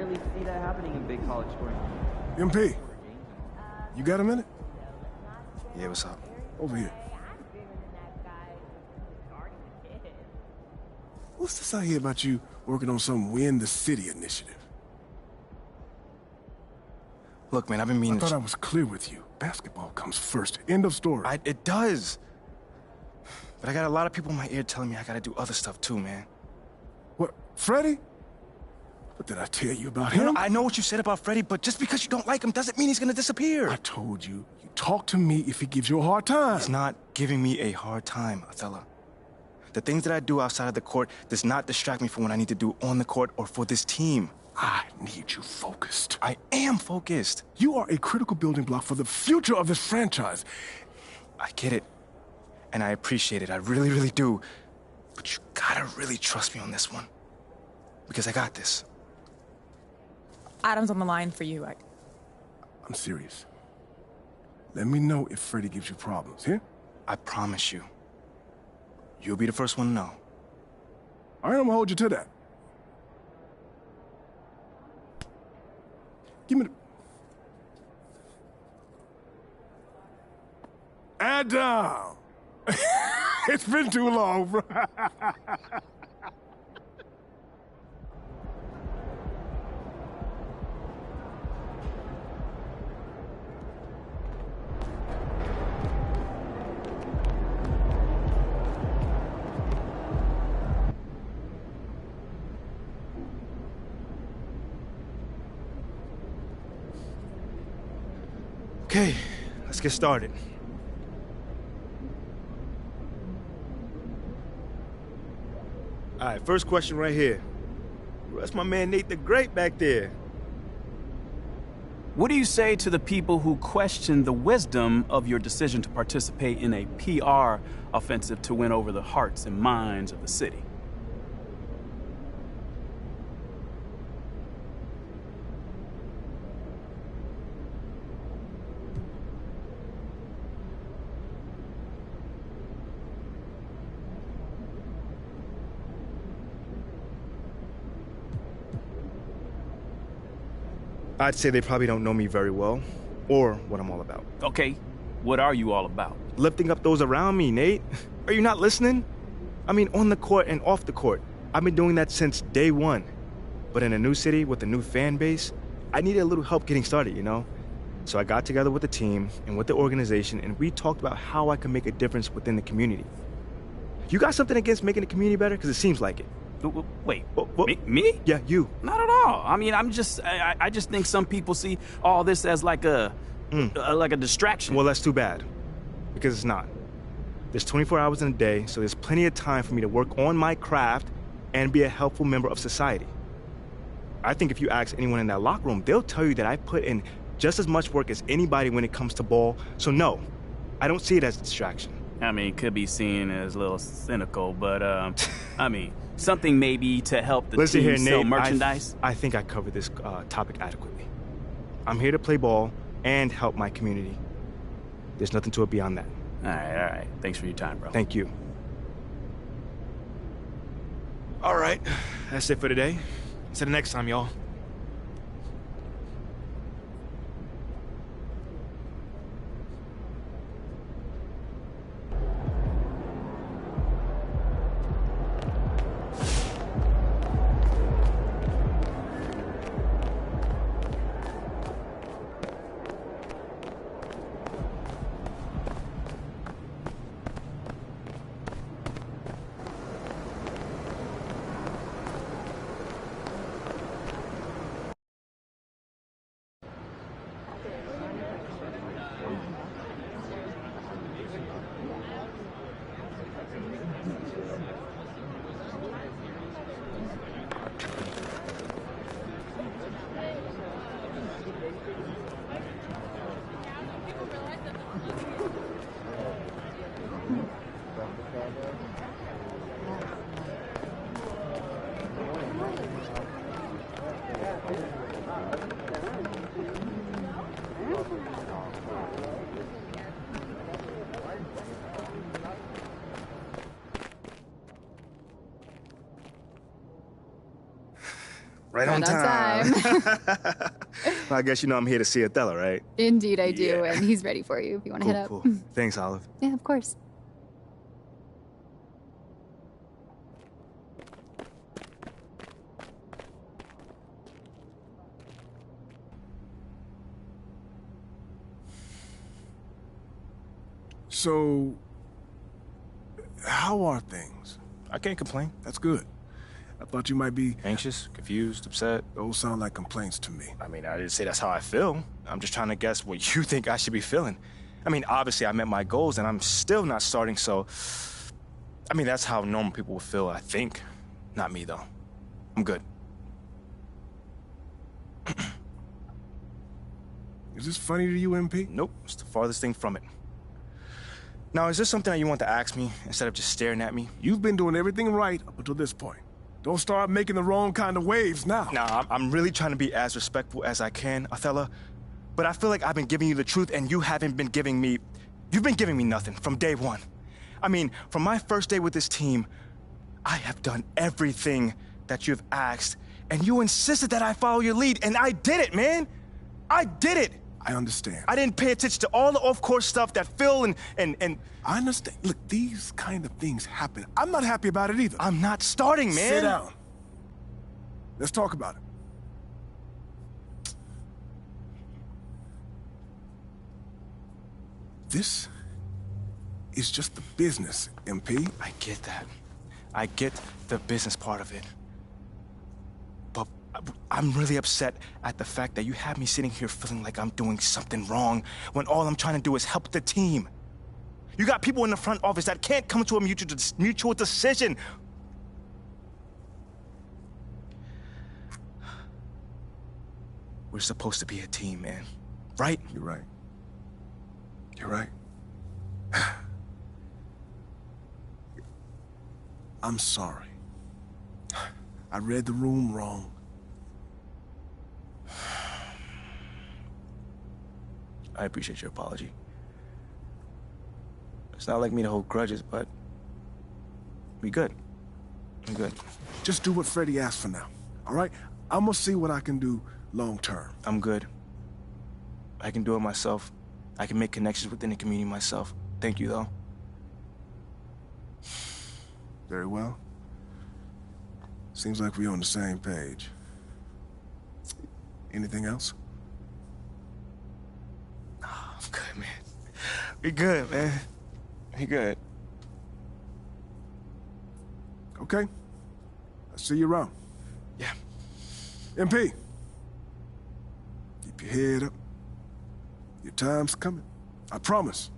rarely see that happening in big college scoring. MP, you got a minute? Yeah, what's up? Over here. What's this I hear about you working on some Win the City initiative? Look, man, I've been meaning I thought I was clear with you. Basketball comes first. End of story. It does. But I got a lot of people in my ear telling me I gotta do other stuff too, man. What, Freddie? What did I tell you about him? I know what you said about Freddie, but just because you don't like him doesn't mean he's gonna disappear. I told you, you talk to me if he gives you a hard time. He's not giving me a hard time, Othello. The things that I do outside of the court does not distract me from what I need to do on the court or for this team. I need you focused. I am focused. You are a critical building block for the future of this franchise. I get it. And I appreciate it. I really, really do. But you gotta really trust me on this one. Because I got this. Adam's on the line for you. I'm serious. Let me know if Freddie gives you problems, yeah? I promise you. You'll be the first one to know. All right, I'm gonna hold you to that. Give me the... Adam! It's been too long, bro. Okay, let's get started. All right, first question right here. That's my man Nate the Great back there. What do you say to the people who question the wisdom of your decision to participate in a PR offensive to win over the hearts and minds of the city? I'd say they probably don't know me very well, or what I'm all about. Okay, what are you all about? Lifting up those around me, Nate. Are you not listening? I mean, on the court and off the court. I've been doing that since day one. But in a new city with a new fan base, I needed a little help getting started, you know? So I got together with the team and with the organization, and we talked about how I can make a difference within the community. You got something against making the community better? Because it seems like it. Wait, me? Yeah, you. Not at all. I mean, I just think some people see all this as like a distraction. Well, that's too bad, because it's not. There's 24 hours in a day, so there's plenty of time for me to work on my craft and be a helpful member of society. I think if you ask anyone in that locker room, they'll tell you that I put in just as much work as anybody when it comes to ball. So no, I don't see it as a distraction. I mean, it could be seen as a little cynical, but I mean, something maybe to help the Listen team here, sell Nate, merchandise. I think I covered this topic adequately. I'm here to play ball and help my community. There's nothing to it beyond that. All right. Thanks for your time, bro. Thank you. All right, that's it for today. See you next time, y'all. Right on time. Well, I guess you know I'm here to see Othello, right? Indeed, I do, and he's ready for you if you want to head up. Cool. Thanks, Olive. Yeah, of course. So, how are things? I can't complain. That's good. I thought you might be... Anxious, confused, upset. Those sound like complaints to me. I mean, I didn't say that's how I feel. I'm just trying to guess what you think I should be feeling. I mean, obviously I met my goals and I'm still not starting, so... I mean, that's how normal people would feel, I think. Not me, though. I'm good. Is this funny to you, MP? Nope, it's the farthest thing from it. Now, is this something that you want to ask me instead of just staring at me? You've been doing everything right up until this point. Don't start making the wrong kind of waves now. Nah, I'm really trying to be as respectful as I can, Othello. But I feel like I've been giving you the truth and you haven't been giving me... You've been giving me nothing from day one. I mean, from my first day with this team, I have done everything that you've asked, and you insisted that I follow your lead, and I did it, man! I did it! I understand. I didn't pay attention to all the off-course stuff that Phil and... I understand. Look, these kind of things happen. I'm not happy about it either. I'm not starting, man. Sit down. Let's talk about it. This is just the business, MP. I get that. I get the business part of it. But I'm really upset at the fact that you have me sitting here feeling like I'm doing something wrong when all I'm trying to do is help the team. You got people in the front office that can't come to a mutual decision. We're supposed to be a team, man. Right? You're right. You're right. I'm sorry. I read the room wrong. I appreciate your apology. It's not like me to hold grudges, but we good. I'm good. Just do what Freddie asked for now, all right? I'm gonna see what I can do long term. I'm good. I can do it myself. I can make connections within the community myself. Thank you, though. Very well. Seems like we're on the same page. Anything else? Oh, I'm good, man. We good, man. We good. Okay. I'll see you around. Yeah. MP. Keep your head up. Your time's coming. I promise.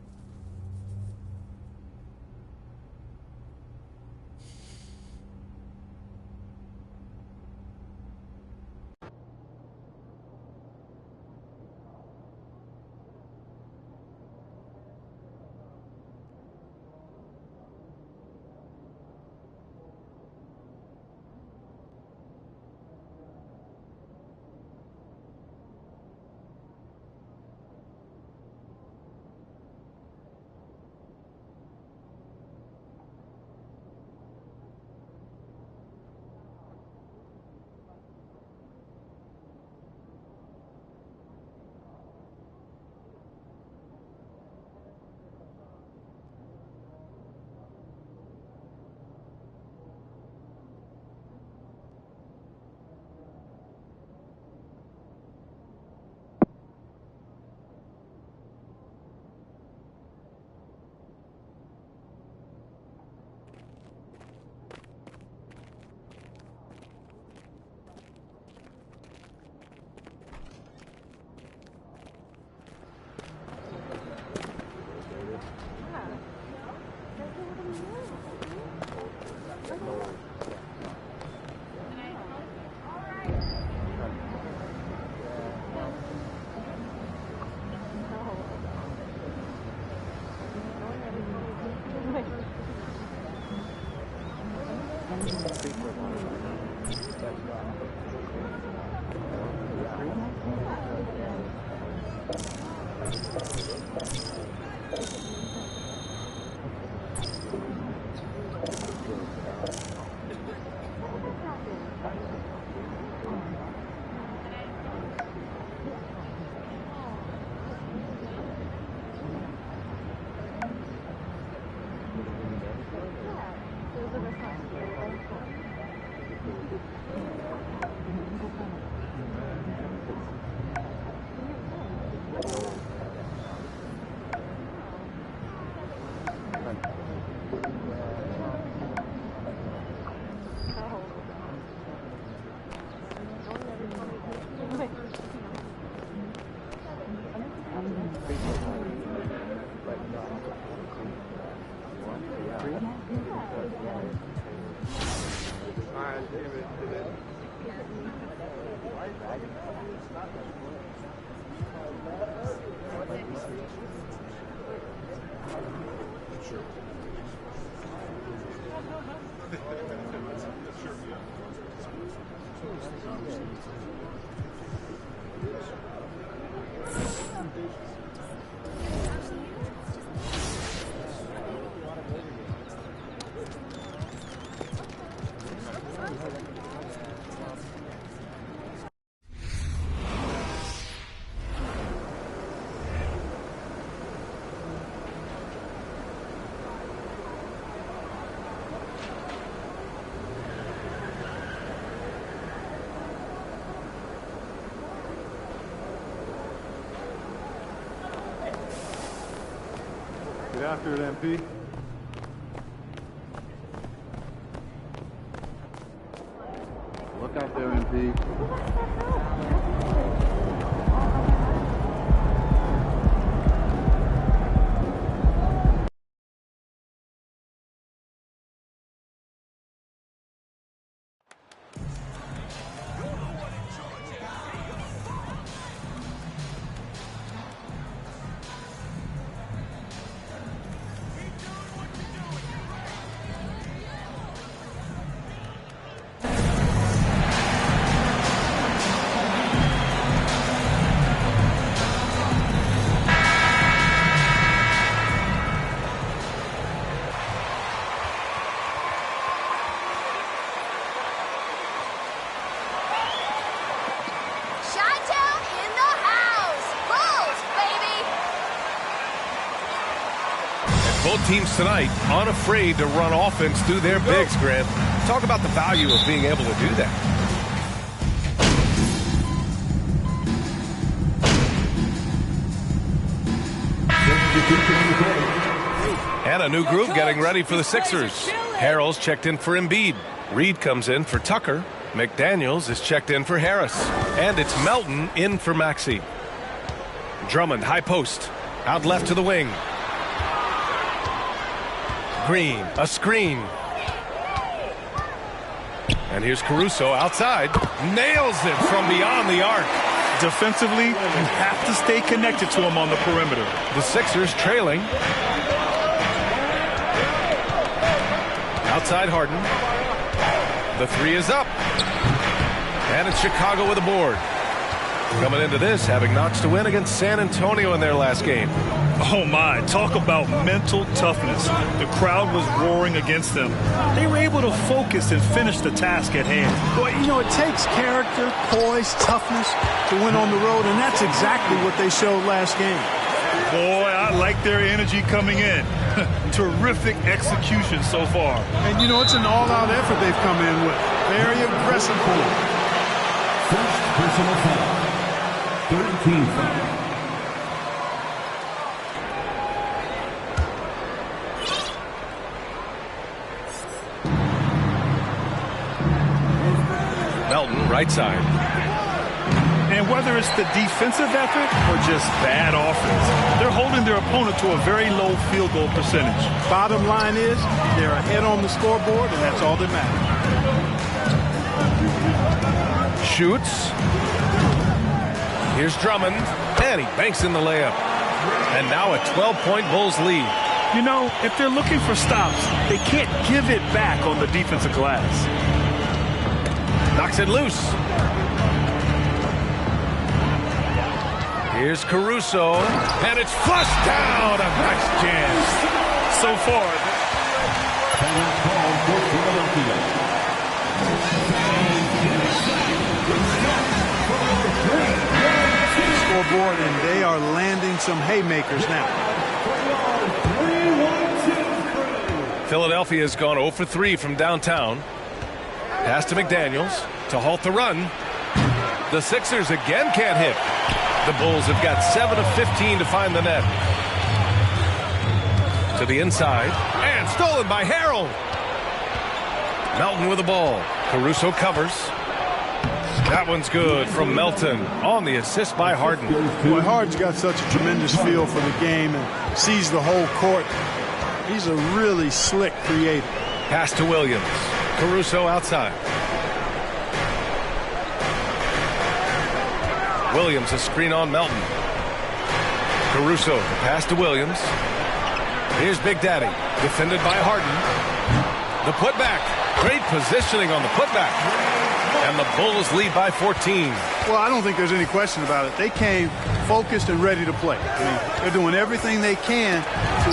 Get after it, MP. Look out there, MP. Both teams tonight unafraid to run offense through their bigs, Grant. Talk about the value of being able to do that. And a new group getting ready for the Sixers. Harrell's checked in for Embiid. Reed comes in for Tucker. McDaniels is checked in for Harris. And it's Melton in for Maxey. Drummond, high post. Out left to the wing. Green, a screen. And here's Caruso outside. Nails it from beyond the arc. Defensively, you have to stay connected to him on the perimeter. The Sixers trailing. Outside Harden. The three is up. And it's Chicago with a board. Coming into this, having notched a win against San Antonio in their last game. Oh my, talk about mental toughness. The crowd was roaring against them. They were able to focus and finish the task at hand. Boy, you know, it takes character, poise, toughness to win on the road, and that's exactly what they showed last game. Boy, I like their energy coming in. Terrific execution so far. And you know, it's an all-out effort they've come in with. Very aggressive play. First personal foul. 13 foul. Melton, right side. And whether it's the defensive effort or just bad offense, they're holding their opponent to a very low field goal percentage. Bottom line is, they're ahead on the scoreboard, and that's all that matters. Shoots. Here's Drummond, and he banks in the layup. And now a 12-point Bulls lead. You know, if they're looking for stops, they can't give it back on the defensive glass. Knocks it loose. Here's Caruso, and it's flushed down. A nice jam. So far. Scoreboard, and they are landing some haymakers now. Philadelphia has gone 0 for 3 from downtown. Pass to McDaniels to halt the run. The Sixers again can't hit. The Bulls have got 7 of 15 to find the net. To the inside, and stolen by Harrell. Melton with the ball. Caruso covers. That one's good from Melton on the assist by Harden. Boy, Harden's got such a tremendous feel for the game and sees the whole court. He's a really slick creator. Pass to Williams. Caruso outside. Williams a screen on Melton. Caruso, the pass to Williams. Here's Big Daddy, defended by Harden. The putback. Great positioning on the putback. And the Bulls lead by 14. Well, I don't think there's any question about it. They came focused and ready to play. I mean, they're doing everything they can to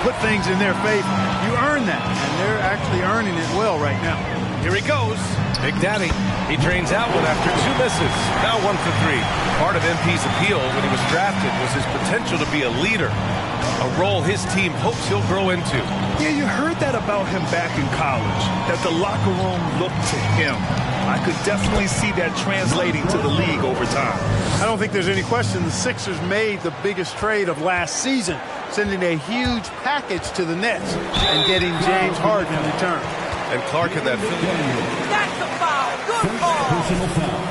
put things in their favor. You earn that, and they're actually earning it well right now. Here he goes. Big Daddy. He drains out one after 2 misses. Now 1 for 3. Part of MP's appeal when he was drafted was his potential to be a leader. A role his team hopes he'll grow into. Yeah, you heard that about him back in college, that the locker room looked to him. I could definitely see that translating to the league over time. I don't think there's any question the Sixers made the biggest trade of last season, sending a huge package to the Nets and getting James Harden in return. And Clark in that. That's a foul. Good ball. Personal foul.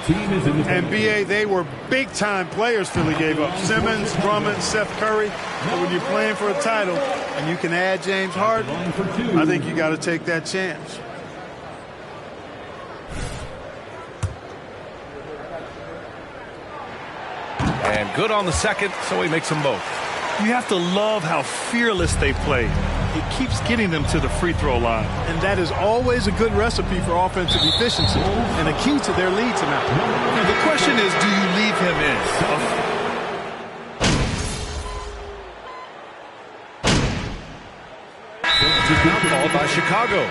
Team is in the And BA, they were big-time players Philly gave up. Simmons, Drummond, Seth Curry. But when you're playing for a title and you can add James Harden, I think you got to take that chance. And good on the second, so he makes them both. You have to love how fearless they play. It keeps getting them to the free throw line. And that is always a good recipe for offensive efficiency and a key to their lead tonight. Now, the question is, do you leave him in? Fouled by Chicago.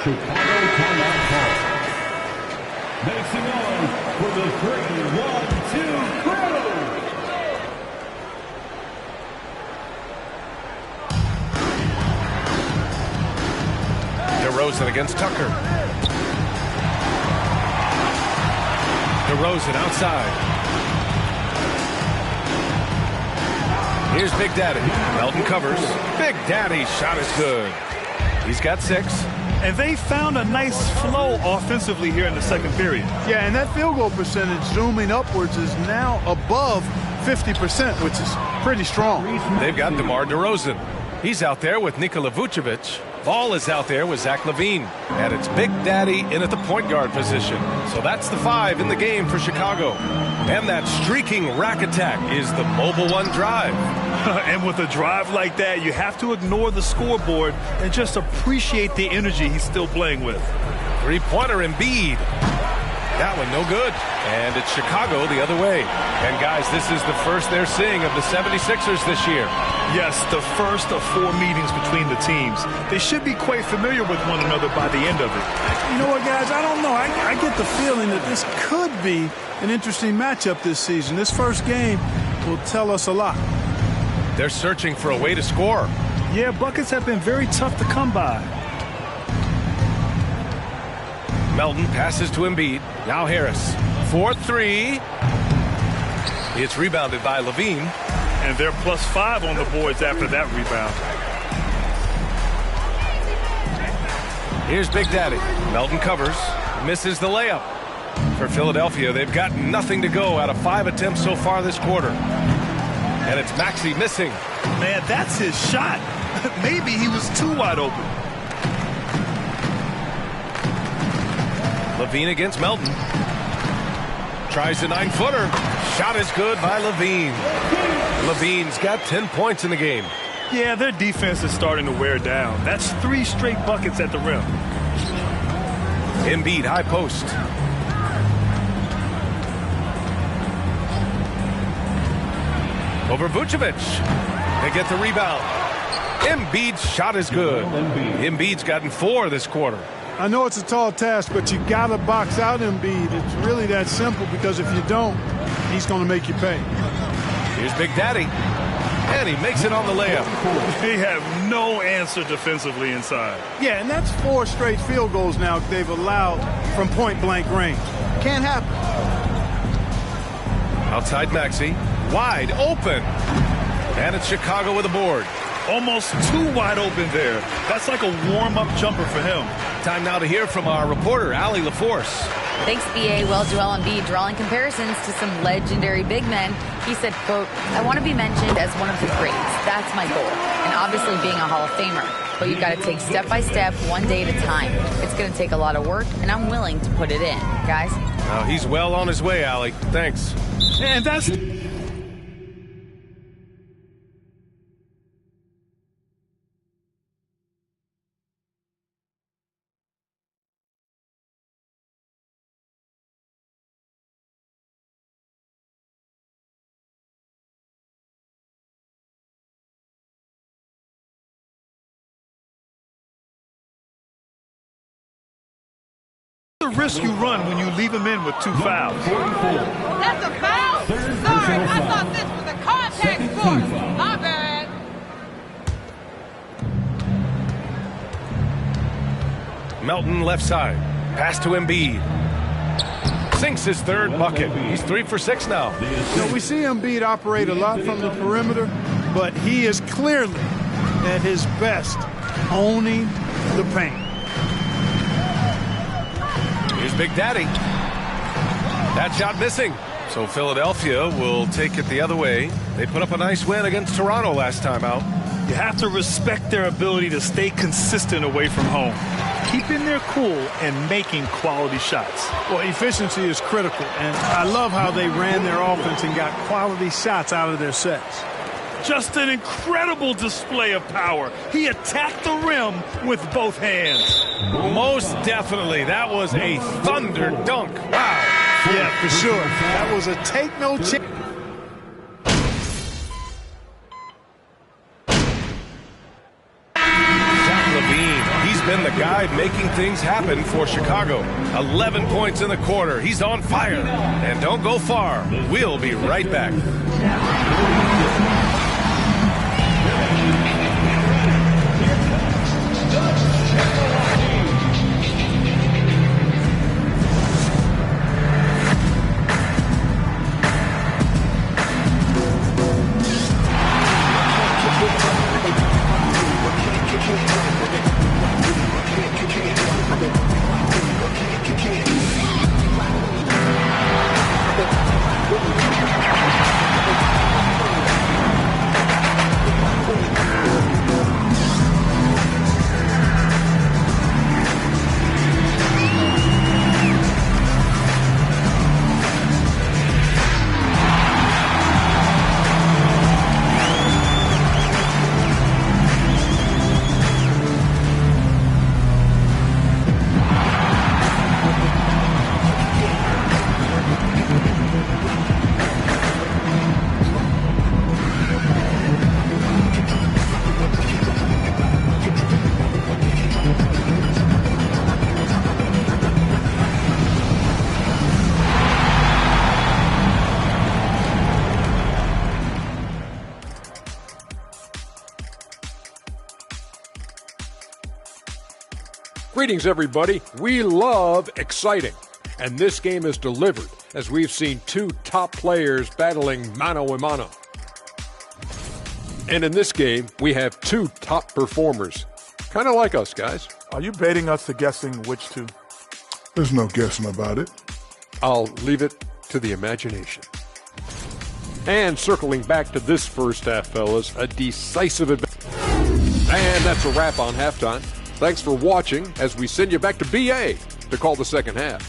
Chicago timeout call. Makes it on for the 3-1-2 crew. DeRozan against Tucker. DeRozan outside. Here's Big Daddy. Melton covers. Big Daddy's shot is good. He's got 6. And they found a nice flow offensively here in the second period. Yeah, and that field goal percentage zooming upwards is now above 50%, which is pretty strong. They've got DeMar DeRozan. He's out there with Nikola Vucevic. Ball is out there with Zach LaVine. And it's Big Daddy in at the point guard position. So that's the 5 in the game for Chicago. And that streaking rack attack is the Mobile One drive. And with a drive like that, you have to ignore the scoreboard and just appreciate the energy he's still playing with. Three-pointer Embiid. That one no good. And it's Chicago the other way. And guys, this is the first they're seeing of the 76ers this year. Yes, the first of 4 meetings between the teams. They should be quite familiar with one another by the end of it. You know what, guys? I don't know. I get the feeling that this could be an interesting matchup this season. This first game will tell us a lot. They're searching for a way to score. Yeah, buckets have been very tough to come by. Melton passes to Embiid. Now Harris. 4-3. It's rebounded by LaVine. And they're +5 on the boards after that rebound. Here's Big Daddy. Melton covers. Misses the layup. For Philadelphia, they've got nothing to go out of 5 attempts so far this quarter. And it's Maxey missing. Man, that's his shot. Maybe he was too wide open. LaVine against Melton. Tries a 9-footer. Shot is good by LaVine. LaVine's got 10 points in the game. Yeah, their defense is starting to wear down. That's 3 straight buckets at the rim. Embiid, high post. Over Vucevic. They get the rebound. Embiid's shot is good. Embiid's gotten 4 this quarter. I know it's a tall task, but you got to box out Embiid. It's really that simple, because if you don't, he's going to make you pay. Here's Big Daddy. And he makes it on the layup. They have no answer defensively inside. Yeah, and that's 4 straight field goals now they've allowed from point-blank range. Can't happen. Outside Maxey. Wide open. And it's Chicago with a board. Almost too wide open there. That's like a warm-up jumper for him. Time now to hear from our reporter, Allie LaForce. Thanks, BA. Well, Joel Embiid drawing comparisons to some legendary big men. He said, quote, "I want to be mentioned as one of the greats. That's my goal. And obviously being a Hall of Famer. But you've got to take step by step, one day at a time. It's going to take a lot of work, and I'm willing to put it in." Guys? He's well on his way, Allie. Thanks. And that's... the risk you run when you leave him in with 2 fouls. That's a foul? Sorry, I thought this was a contact sport. My bad. Melton left side. Pass to Embiid. Sinks his third bucket. He's 3 for 6 now. We see Embiid operate a lot from the perimeter, but he is clearly at his best owning the paint. Here's Big Daddy. That shot missing. So Philadelphia will take it the other way. They put up a nice win against Toronto last time out. You have to respect their ability to stay consistent away from home, keeping their cool and making quality shots. Well, efficiency is critical, and I love how they ran their offense and got quality shots out of their sets. Just an incredible display of power. He attacked the rim with both hands. Most definitely. That was a thunder dunk. Wow. Yeah, for sure. That was a take no chance. He's been the guy making things happen for Chicago. 11 points in the quarter. He's on fire. And don't go far. We'll be right back. Greetings, everybody. We love exciting, and this game is delivered as we've seen 2 top players battling mano a mano. And in this game, we have 2 top performers. Kind of like us, guys. Are you baiting us to guessing which 2? There's no guessing about it. I'll leave it to the imagination. And circling back to this first half, fellas, a decisive advantage. And that's a wrap on halftime. Thanks for watching as we send you back to BA to call the second half.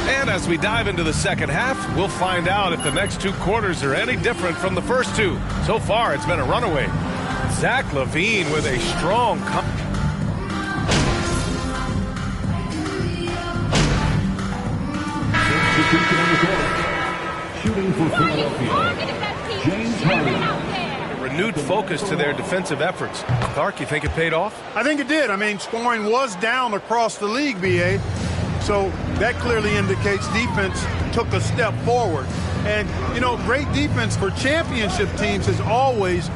And as we dive into the second half, we'll find out if the next 2 quarters are any different from the first 2. So far, it's been a runaway. Zach LaVine with a strong Shooting for Philadelphia, James Harden. A renewed focus to their defensive efforts. Clark, you think it paid off? I think it did. I mean, scoring was down across the league, BA. So that clearly indicates defense took a step forward. And, you know, great defense for championship teams has always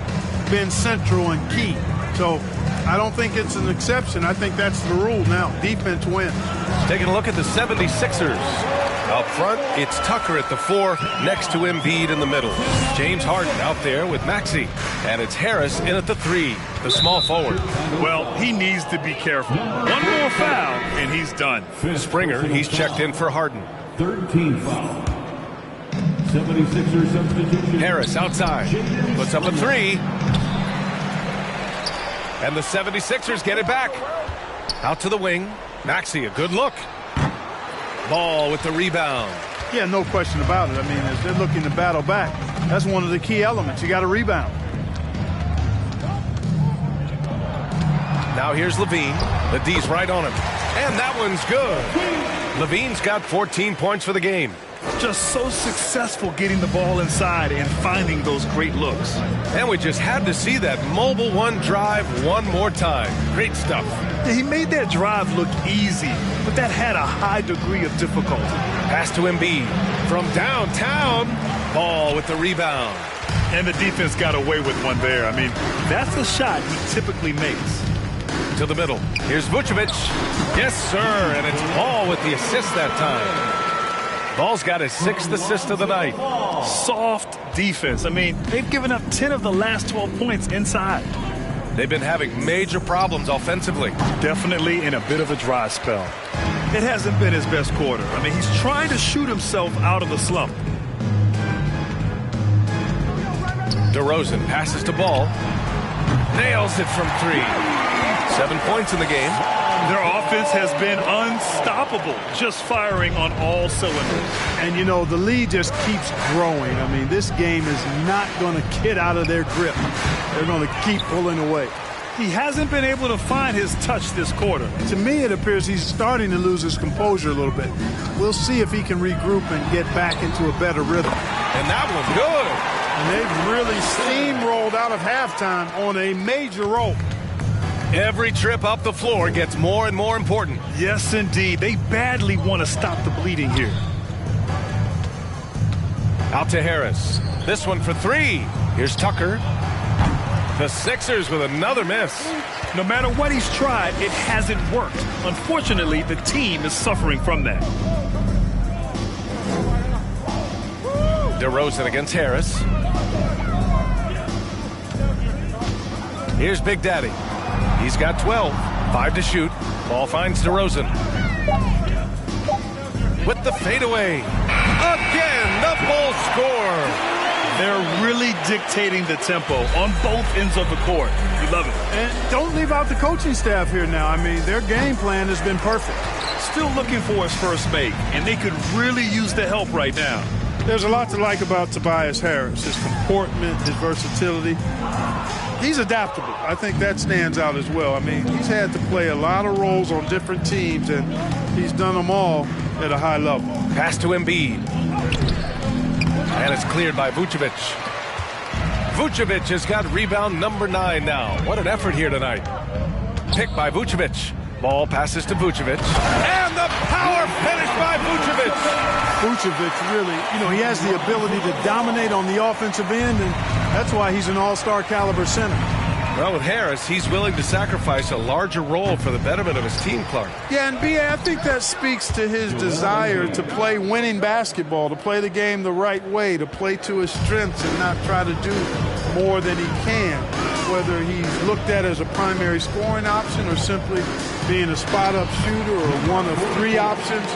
been central and key. So I don't think it's an exception. I think that's the rule now. Defense wins. Taking a look at the 76ers. Up front, it's Tucker at the 4, next to Embiid in the middle. James Harden out there with Maxey. And it's Harris in at the 3, the small forward. Well, he needs to be careful. One more foul, and he's done. Springer, he's checked in for Harden. 13 foul. 76ers substitution. Harris outside. Puts up a 3. And the 76ers get it back. Out to the wing. Maxey, a good look. Ball with the rebound. Yeah, no question about it. I mean, as they're looking to battle back, that's one of the key elements. You got to rebound. Now here's LaVine. The D's right on him. And that one's good. LaVine's got 14 points for the game. Just so successful getting the ball inside and finding those great looks. And we just had to see that mobile one drive one more time. Great stuff. Yeah, he made that drive look easy, but that had a high degree of difficulty. Pass to Embiid from downtown. Ball with the rebound. And the defense got away with one there. I mean, that's a shot he typically makes. To the middle. Here's Vucevic. Yes, sir. And it's Ball with the assist that time. Ball's got his 6th assist of the night. Soft defense. I mean, they've given up 10 of the last 12 points inside. They've been having major problems offensively. Definitely in a bit of a dry spell. It hasn't been his best quarter. I mean, he's trying to shoot himself out of the slump. DeRozan passes to Ball. Nails it from 3. 7 points in the game. Their offense has been unstoppable, just firing on all cylinders. And, you know, the lead just keeps growing. I mean, this game is not going to get out of their grip. They're going to keep pulling away. He hasn't been able to find his touch this quarter. To me, it appears he's starting to lose his composure a little bit. We'll see if he can regroup and get back into a better rhythm. And that was good. And they've really steamrolled out of halftime on a major roll. Every trip up the floor gets more and more important. Yes, indeed. They badly want to stop the bleeding here. Out to Harris. This one for 3. Here's Tucker. The Sixers with another miss. No matter what he's tried, it hasn't worked. Unfortunately, the team is suffering from that. DeRozan against Harris. Here's Big Daddy. He's got 12. 5 to shoot. Ball finds DeRozan. With the fadeaway. Again, the Bulls score. They're really dictating the tempo on both ends of the court. You love it. And don't leave out the coaching staff here now. I mean, their game plan has been perfect. Still looking for his first make, and they could really use the help right now. There's a lot to like about Tobias Harris, his comportment, his versatility. He's adaptable. I think that stands out as well. I mean, he's had to play a lot of roles on different teams, and he's done them all at a high level. Pass to Embiid. And it's cleared by Vucevic. Vucevic has got rebound number 9 now. What an effort here tonight. Picked by Vucevic. Ball passes to Vucevic. And the power finish by Vucevic. Vucevic really, you know, he has the ability to dominate on the offensive end, and that's why he's an all-star caliber center. Well, with Harris, he's willing to sacrifice a larger role for the betterment of his team, Clark. Yeah, and B.A., I think that speaks to his desire to play winning basketball, to play the game the right way, to play to his strengths and not try to do more than he can, whether he's looked at as a primary scoring option or simply being a spot-up shooter or one of 3 options.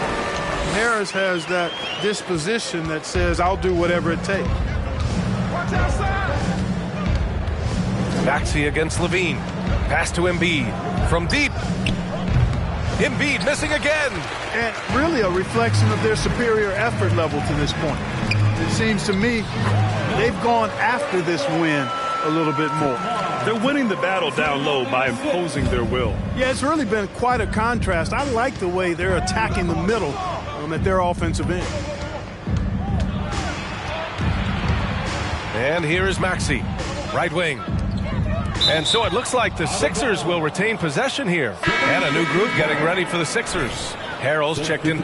Harris has that disposition that says, I'll do whatever it takes. Watch outside! Maxey against Levine. Pass to Embiid. From deep. Embiid missing again. And really a reflection of their superior effort level to this point. It seems to me they've gone after this win a little bit more. They're winning the battle down low by imposing their will. Yeah, it's really been quite a contrast. I like the way they're attacking the middle at their offensive end. And here is Maxey. Right wing. And so it looks like the Sixers will retain possession here. And a new group getting ready for the Sixers. Harrell's checked in.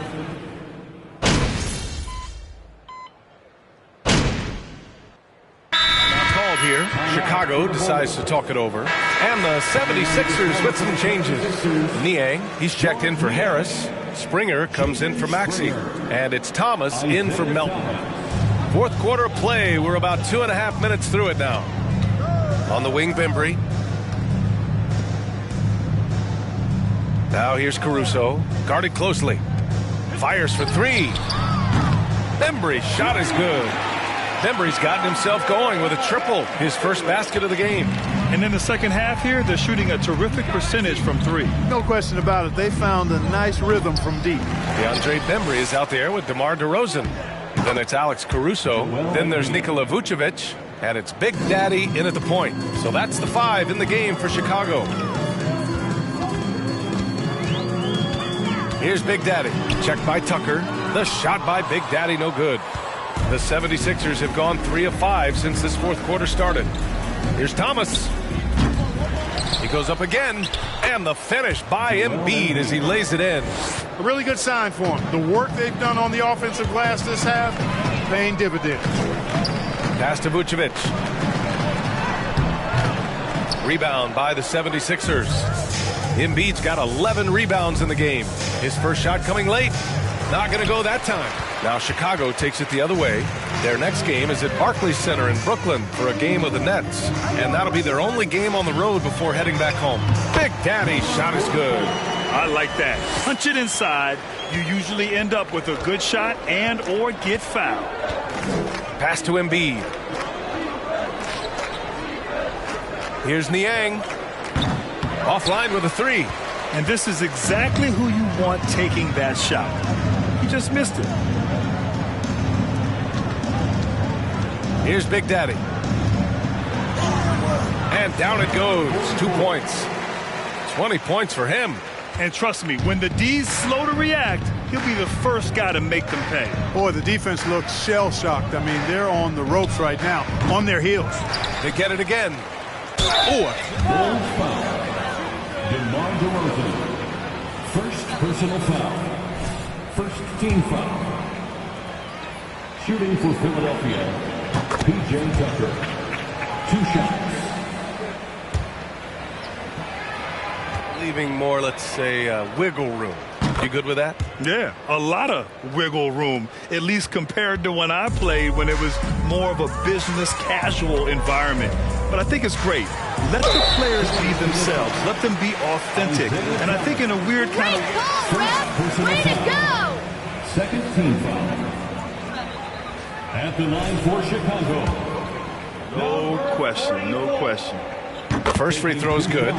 Called here. Chicago decides to talk it over. And the 76ers with some changes. Niang, he's checked in for Harris. Springer comes in for Maxey. And it's Thomas in for Melton. Fourth quarter play. We're about 2.5 minutes through it now. On the wing, Bembry. Now here's Caruso. Guarded closely. Fires for 3. Bembry's shot is good. Bembry's gotten himself going with a triple. His first basket of the game. And in the second half here, they're shooting a terrific percentage from 3. No question about it. They found a nice rhythm from deep. DeAndre Bembry is out there with DeMar DeRozan. Then it's Alex Caruso. Then there's Nikola Vucevic. And it's Big Daddy in at the point. So that's the 5 in the game for Chicago. Here's Big Daddy. Checked by Tucker. The shot by Big Daddy, no good. The 76ers have gone 3 of 5 since this fourth quarter started. Here's Thomas. He goes up again, and the finish by Embiid as he lays it in. A really good sign for him. The work they've done on the offensive glass this half, paying dividends. Pass to Vucevic. Rebound by the 76ers. Embiid's got 11 rebounds in the game. His first shot coming late. Not going to go that time. Now Chicago takes it the other way. Their next game is at Barclays Center in Brooklyn for a game of the Nets. And that'll be their only game on the road before heading back home. Big Daddy's shot is good. I like that. Punch it inside. You usually end up with a good shot and or get fouled. Pass to Embiid. Here's Niang. Offline with a 3. And this is exactly who you want taking that shot. He just missed it. Here's Big Daddy. And down it goes. 2 points. 20 points for him. And trust me, when the D's slow to react, he'll be the first guy to make them pay. Boy, the defense looks shell-shocked. I mean, they're on the ropes right now, on their heels. They get it again. Bulls foul. DeMar DeRozan. First personal foul. First team foul. Shooting for Philadelphia. P.J. Tucker. 2 shots. Leaving more, let's say, wiggle room. You good with that? Yeah, a lot of wiggle room, at least compared to when I played when it was more of a business casual environment. But I think it's great. Let the players be themselves. Let them be authentic. And I think in a weird kind of... Way to go! Second team foul. At the line for Chicago. No question, no question. First free throw is good.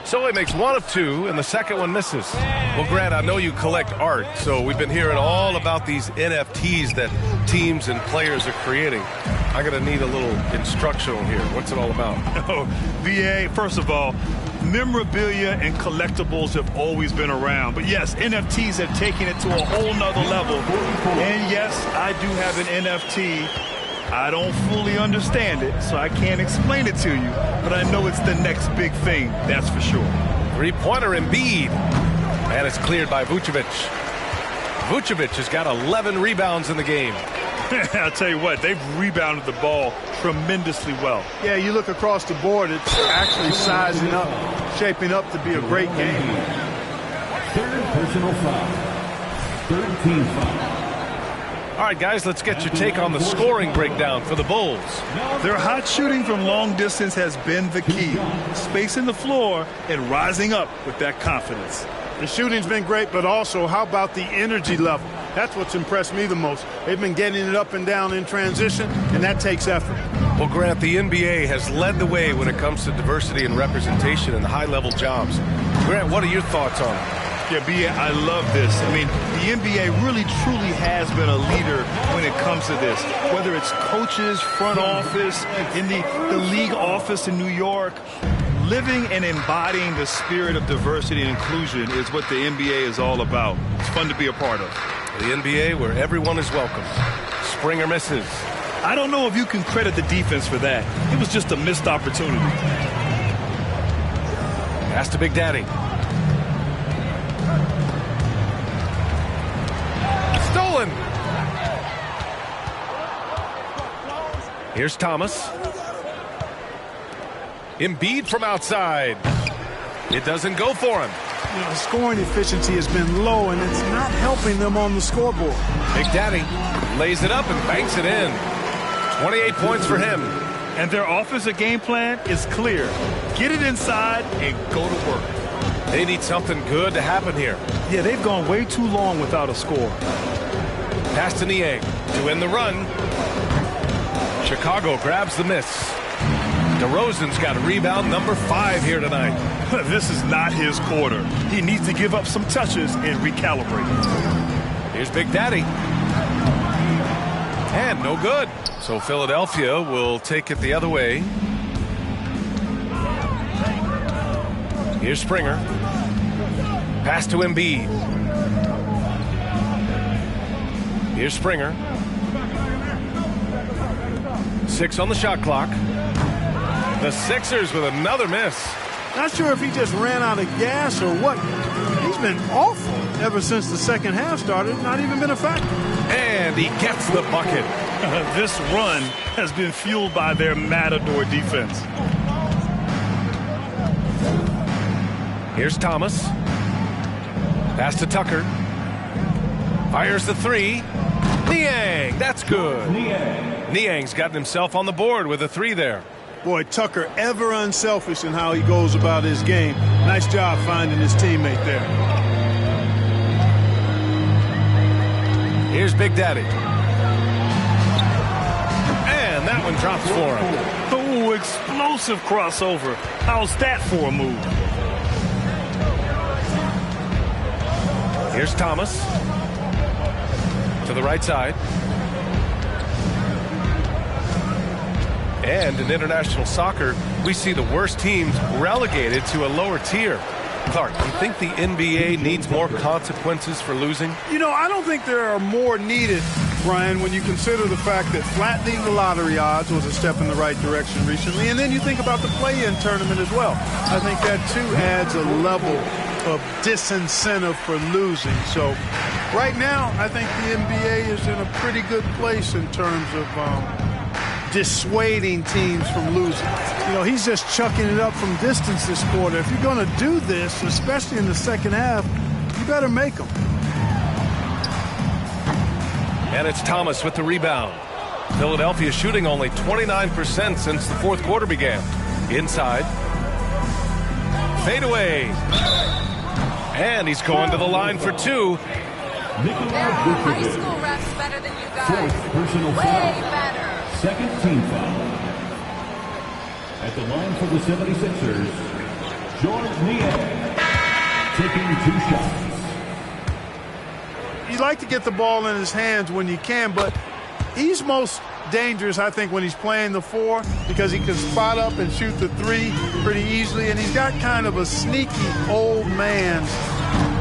So he makes 1 of 2, and the second one misses. Well, Grant, I know you collect art, so we've been hearing all about these NFTs that teams and players are creating. I'm going to need a little instructional here. What's it all about? Oh, VA, first of all, memorabilia and collectibles have always been around. But yes, NFTs have taken it to a whole nother level. And yes, I do have an NFT. I don't fully understand it, so I can't explain it to you. But I know it's the next big thing, that's for sure. 3-pointer Embiid. And it's cleared by Vucevic. Vucevic has got 11 rebounds in the game. I'll tell you what, they've rebounded the ball tremendously well. Yeah, you look across the board, it's actually sizing up, shaping up to be a great game. Third personal foul. Third team foul. All right, guys, let's get your take on the scoring breakdown for the Bulls. Their hot shooting from long distance has been the key. Spacing the floor and rising up with that confidence. The shooting's been great, but also how about the energy level? That's what's impressed me the most. They've been getting it up and down in transition, and that takes effort. Well, Grant, the NBA has led the way when it comes to diversity and representation in the high-level jobs. Grant, what are your thoughts on it? Yeah, B.A., I love this. I mean, the NBA really, truly has been a leader when it comes to this. Whether it's coaches, front office, in the league office in New York, living and embodying the spirit of diversity and inclusion is what the NBA is all about. It's fun to be a part of. The NBA where everyone is welcome. Springer misses. I don't know if you can credit the defense for that. It was just a missed opportunity. Pass to Big Daddy. Stolen. Here's Thomas. Embiid from outside. It doesn't go for him. You know, scoring efficiency has been low, and it's not helping them on the scoreboard. Big Daddy lays it up and banks it in. 28 points for him. And their offensive game plan is clear. Get it inside and go to work. They need something good to happen here. Yeah, they've gone way too long without a score. Pass to Niang to end the run. Chicago grabs the miss. DeRozan's got rebound number 5 here tonight. This is not his quarter. He needs to give up some touches and recalibrate. Here's Big Daddy. And no good. So Philadelphia will take it the other way. Here's Springer. Pass to Embiid. Here's Springer. 6 on the shot clock. The Sixers with another miss. Not sure if he just ran out of gas or what. He's been awful ever since the second half started. Not even been a factor. And he gets the bucket. This run has been fueled by their Matador defense. Here's Thomas. Pass to Tucker. Fires the 3. Niang, that's good. Niang's gotten himself on the board with a 3 there. Boy, Tucker ever unselfish in how he goes about his game. Nice job finding his teammate there. Here's Big Daddy. And that one drops for him. Oh, explosive crossover. How's that for a move? Here's Thomas. To the right side. And in international soccer, we see the worst teams relegated to a lower tier. Clark, you think the NBA needs more consequences for losing? You know, I don't think there are more needed, Brian, when you consider the fact that flattening the lottery odds was a step in the right direction recently. And then you think about the play-in tournament as well. I think that, too, adds a level of disincentive for losing. So right now, I think the NBA is in a pretty good place in terms of dissuading teams from losing. You know, he's just chucking it up from distance this quarter. If you're going to do this, especially in the second half, you better make them. And it's Thomas with the rebound. Philadelphia shooting only 29% since the fourth quarter began. Inside. Fade away. And he's going to the line for 2. High school refs better than you guys. Fourth personal Way foul. better. Second team foul. At the line for the 76ers, George Niang taking 2 shots. You like to get the ball in his hands when you can, but he's most dangerous, I think, when he's playing the 4 because he can spot up and shoot the 3 pretty easily, and he's got kind of a sneaky old man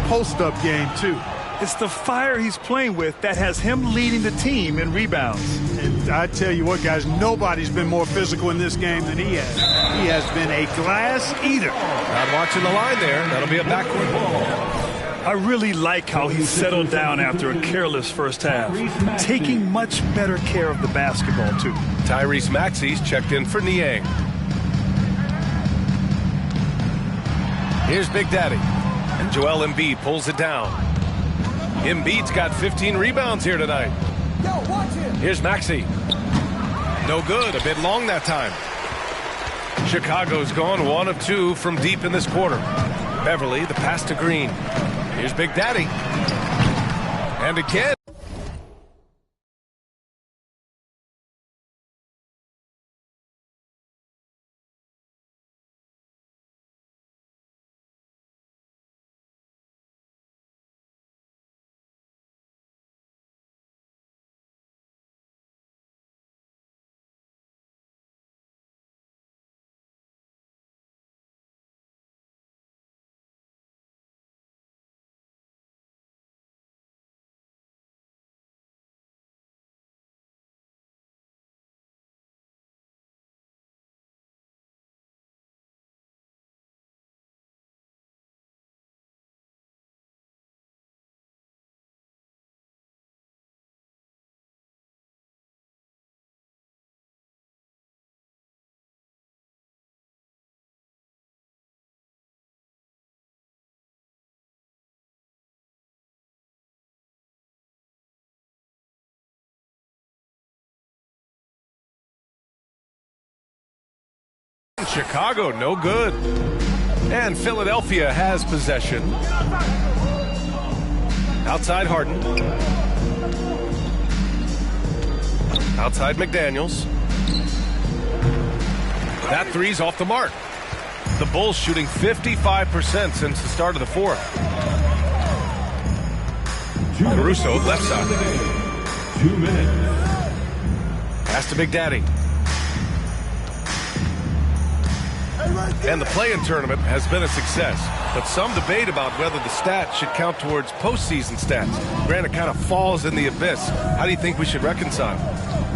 post-up game, too. It's the fire he's playing with that has him leading the team in rebounds. And I tell you what, guys, nobody's been more physical in this game than he has. He has been a glass eater. Not watching the line there. That'll be a backcourt ball. I really like how he settled down after a careless first half, taking much better care of the basketball, too. Tyrese Maxey's checked in for Niang. Here's Big Daddy. And Joel Embiid pulls it down. Embiid's got 15 rebounds here tonight. Here's Maxey. No good. A bit long that time. Chicago's gone 1 of 2 from deep in this quarter. Beverly, the pass to Green. Here's Big Daddy. And again. Chicago, no good. And Philadelphia has possession. Outside Harden. Outside McDaniels. That 3's off the mark. The Bulls shooting 55% since the start of the fourth. Caruso, left side. 2 minutes. Pass to Big Daddy. And the play-in tournament has been a success, but some debate about whether the stats should count towards postseason stats. Granted, it kind of falls in the abyss. How do you think we should reconcile?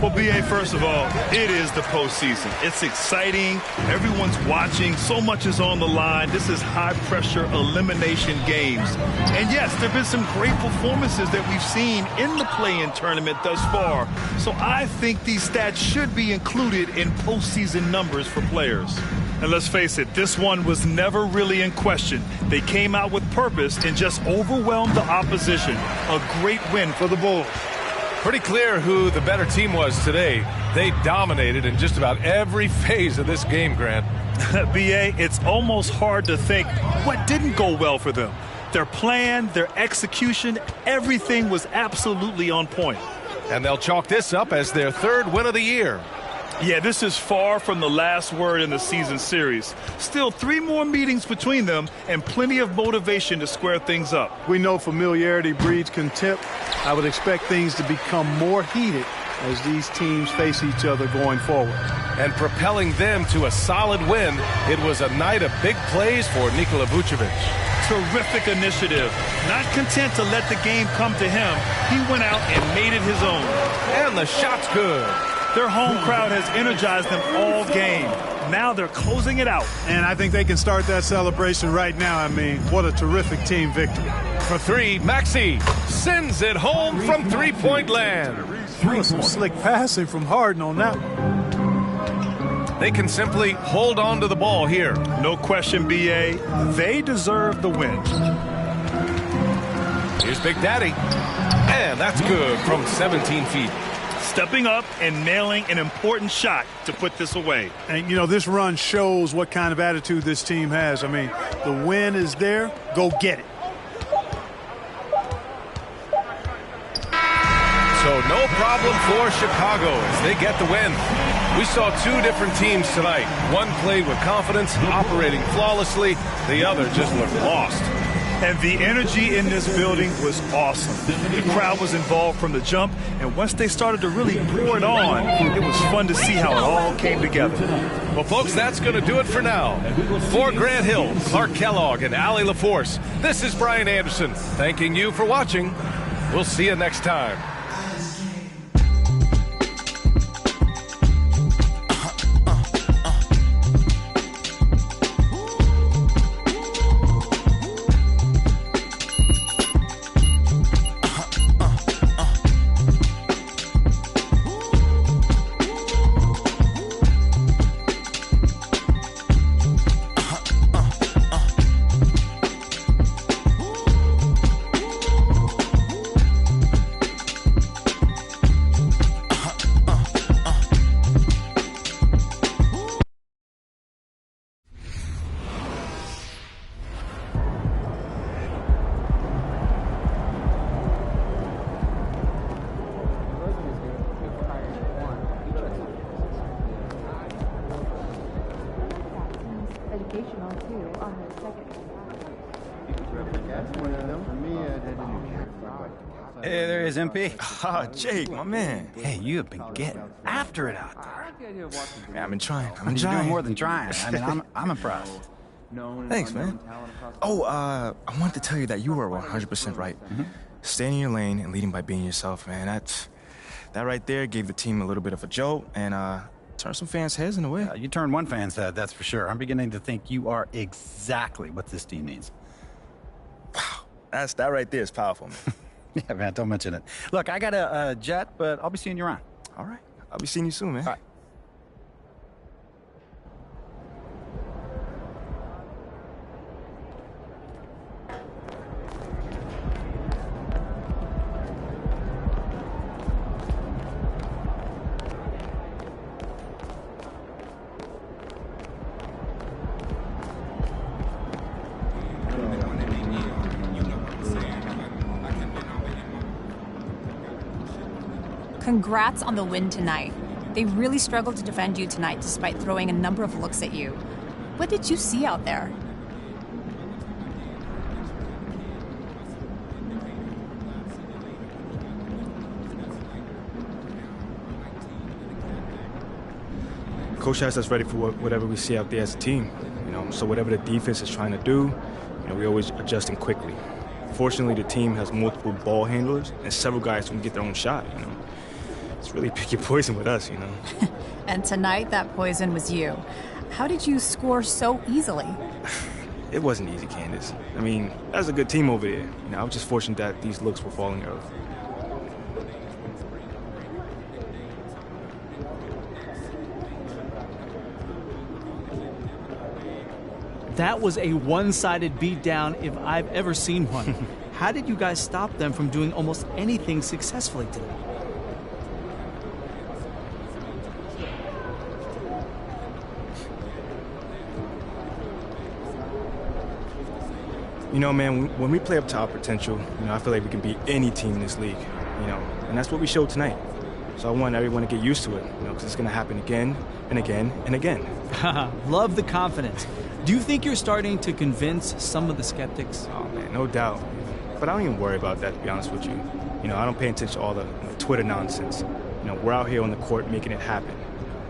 Well, B.A., first of all, it is the postseason. It's exciting. Everyone's watching. So much is on the line. This is high-pressure elimination games. And, yes, there have been some great performances that we've seen in the play-in tournament thus far. So I think these stats should be included in postseason numbers for players. And let's face it, this one was never really in question. They came out with purpose and just overwhelmed the opposition. A great win for the Bulls. Pretty clear who the better team was today. They dominated in just about every phase of this game, Grant. B.A., it's almost hard to think what didn't go well for them. Their plan, their execution, everything was absolutely on point. And they'll chalk this up as their third win of the year. Yeah, this is far from the last word in the season series. Still 3 more meetings between them and plenty of motivation to square things up. We know familiarity breeds contempt. I would expect things to become more heated as these teams face each other going forward. And propelling them to a solid win, it was a night of big plays for Nikola Vucevic. Terrific initiative. Not content to let the game come to him, he went out and made it his own. And the shot's good. Their home crowd has energized them all game. Now they're closing it out. And I think they can start that celebration right now. I mean, what a terrific team victory. For 3, Maxey sends it home from three-point land. Some slick passing from Harden on that one. They can simply hold on to the ball here. No question, B.A. They deserve the win. Here's Big Daddy. And that's good from 17 feet. Stepping up and nailing an important shot to put this away. And, you know, this run shows what kind of attitude this team has. I mean, the win is there. Go get it. So no problem for Chicago as they get the win. We saw 2 different teams tonight. One played with confidence, operating flawlessly. The other just looked lost. And the energy in this building was awesome. The crowd was involved from the jump, and once they started to really pour it on, it was fun to see how it all came together. Well, folks, that's going to do it for now. For Grant Hill, Clark Kellogg, and Allie LaForce, this is Brian Anderson, thanking you for watching. We'll see you next time. Hey, there is MP. Oh, Jake, my man. Hey, you have been getting after it out there. Man, I've been trying. You're doing more than trying. I mean, I'm impressed. Thanks, man. Oh, I wanted to tell you that you were 100% right. Staying in your lane and leading by being yourself, man. That right there gave the team a little bit of a jolt and turned some fans' heads in a way. You turned one fan's head, that's for sure. I'm beginning to think you are exactly what this team needs. Wow, that right there is powerful, man. Yeah, man, don't mention it. Look, I got a jet, but I'll be seeing you around. All right. I'll be seeing you soon, man. All right. Congrats on the win tonight. They really struggled to defend you tonight despite throwing a number of looks at you. What did you see out there? Coach has us ready for whatever we see out there as a team. You know, so whatever the defense is trying to do, you know, we always adjusting quickly. Fortunately, the team has multiple ball handlers and several guys who can get their own shot. You know, it's really pick your poison with us. You know. And tonight, that poison was you. How did you score so easily? It wasn't easy, Candace. I mean, that was a good team over there. You know, I was just fortunate that these looks were falling early. That was a one-sided beatdown if I've ever seen one. How did you guys stop them from doing almost anything successfully today? You know, man, when we play up to our potential, you know, I feel like we can beat any team in this league, you know, and that's what we showed tonight. So I want everyone to get used to it, you know, because it's going to happen again and again and again. Love the confidence. Do you think you're starting to convince some of the skeptics? Oh, man, no doubt. But I don't even worry about that, to be honest with you. You know, I don't pay attention to all the Twitter nonsense. You know, we're out here on the court making it happen.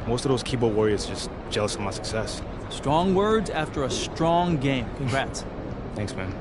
Most of those keyboard warriors are just jealous of my success. Strong words after a strong game. Congrats. Thanks, man.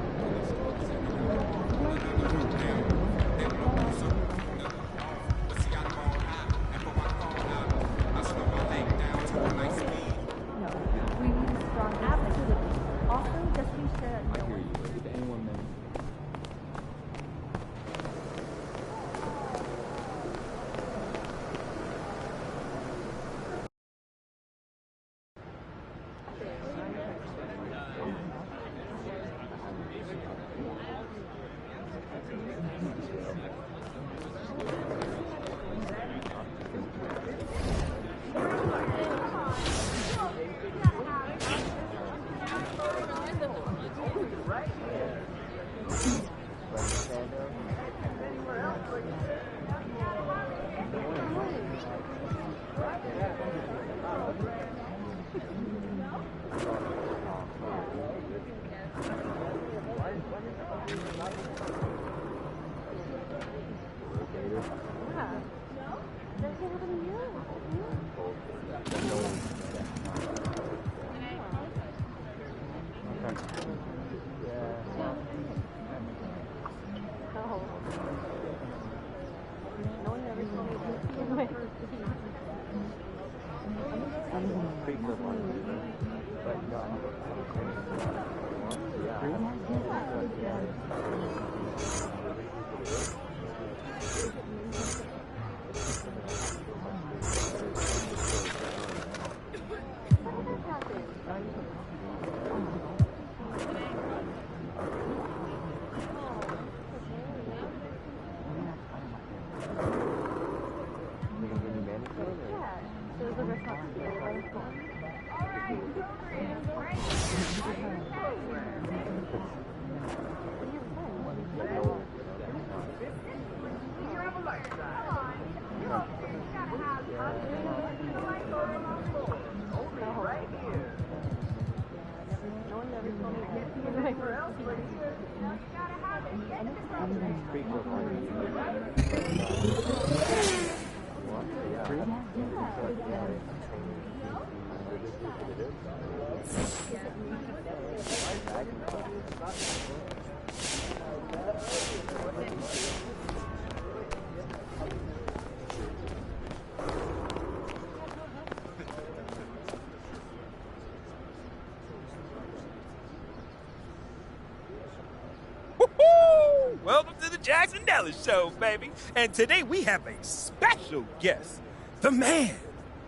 Welcome to the Jackson Dallas Show, baby. And today we have a special guest. The man,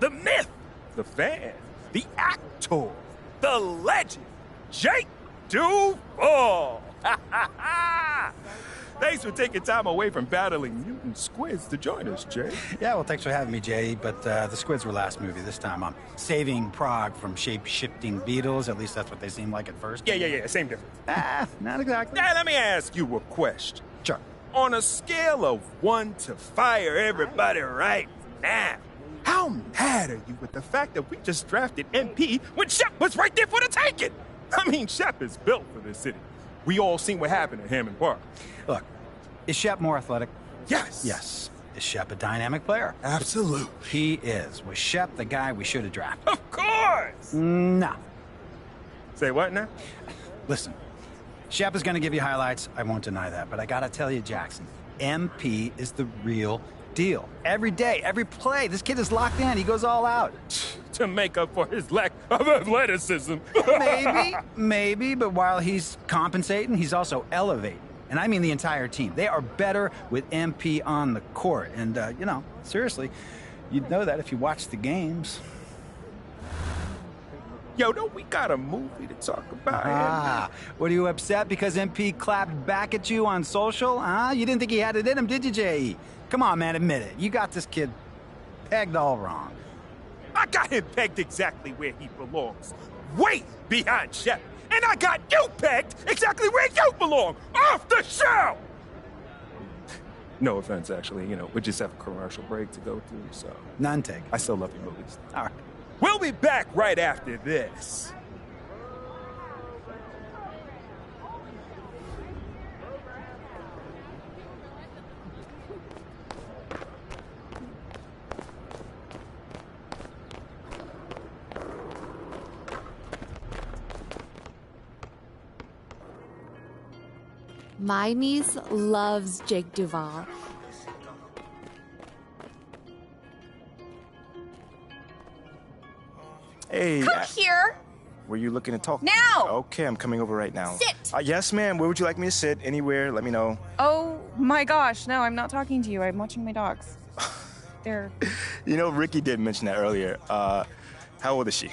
the myth, the fan, the actor, the legend, Jake Duval. Thanks for taking time away from battling mutant squids to join us, Jay. Yeah, well, thanks for having me, Jay. But the squids were last movie. This time I'm saving Prague from shape-shifting beetles. At least that's what they seem like at first. Yeah. Same difference. Not exactly. Now, let me ask you a question. Sure. On a scale of 1 to fire everybody right now, how mad are you with the fact that we just drafted MP when Shep was right there for the taking? I mean, Shep is built for this city. We all seen what happened at Hammond Park. Look, is Shep more athletic? Yes. Yes. Is Shep a dynamic player? Absolutely. He is. Was Shep the guy we should have drafted? Of course! No. Say what now? Listen, Shep is going to give you highlights. I won't deny that. But I got to tell you, Jackson, MP is the real deal. Every day, every play, this kid is locked in. He goes all out. To make up for his lack of athleticism. Maybe, but while he's compensating, he's also elevating. And I mean the entire team. They are better with MP on the court. And, seriously, you'd know that if you watch the games. Yo, don't we got a movie to talk about? What, are you upset because MP clapped back at you on social? You didn't think he had it in him, did you, J.E.? Come on, man, admit it. You got this kid pegged all wrong. I got him pegged exactly where he belongs. Way behind Shep. And I got you pegged exactly where you belong. Off the show! No offense, actually. We just have a commercial break to go through, so... None taken. I still love your movies. All right. We'll be back right after this. My niece loves Jake Duval. Hey. Come here. Were you looking to talk? Now! Okay, I'm coming over right now. Sit! Yes, ma'am. Where would you like me to sit? Anywhere. Let me know. Oh my gosh, no, I'm not talking to you. I'm watching my dogs. They're... Ricky did mention that earlier. How old is she?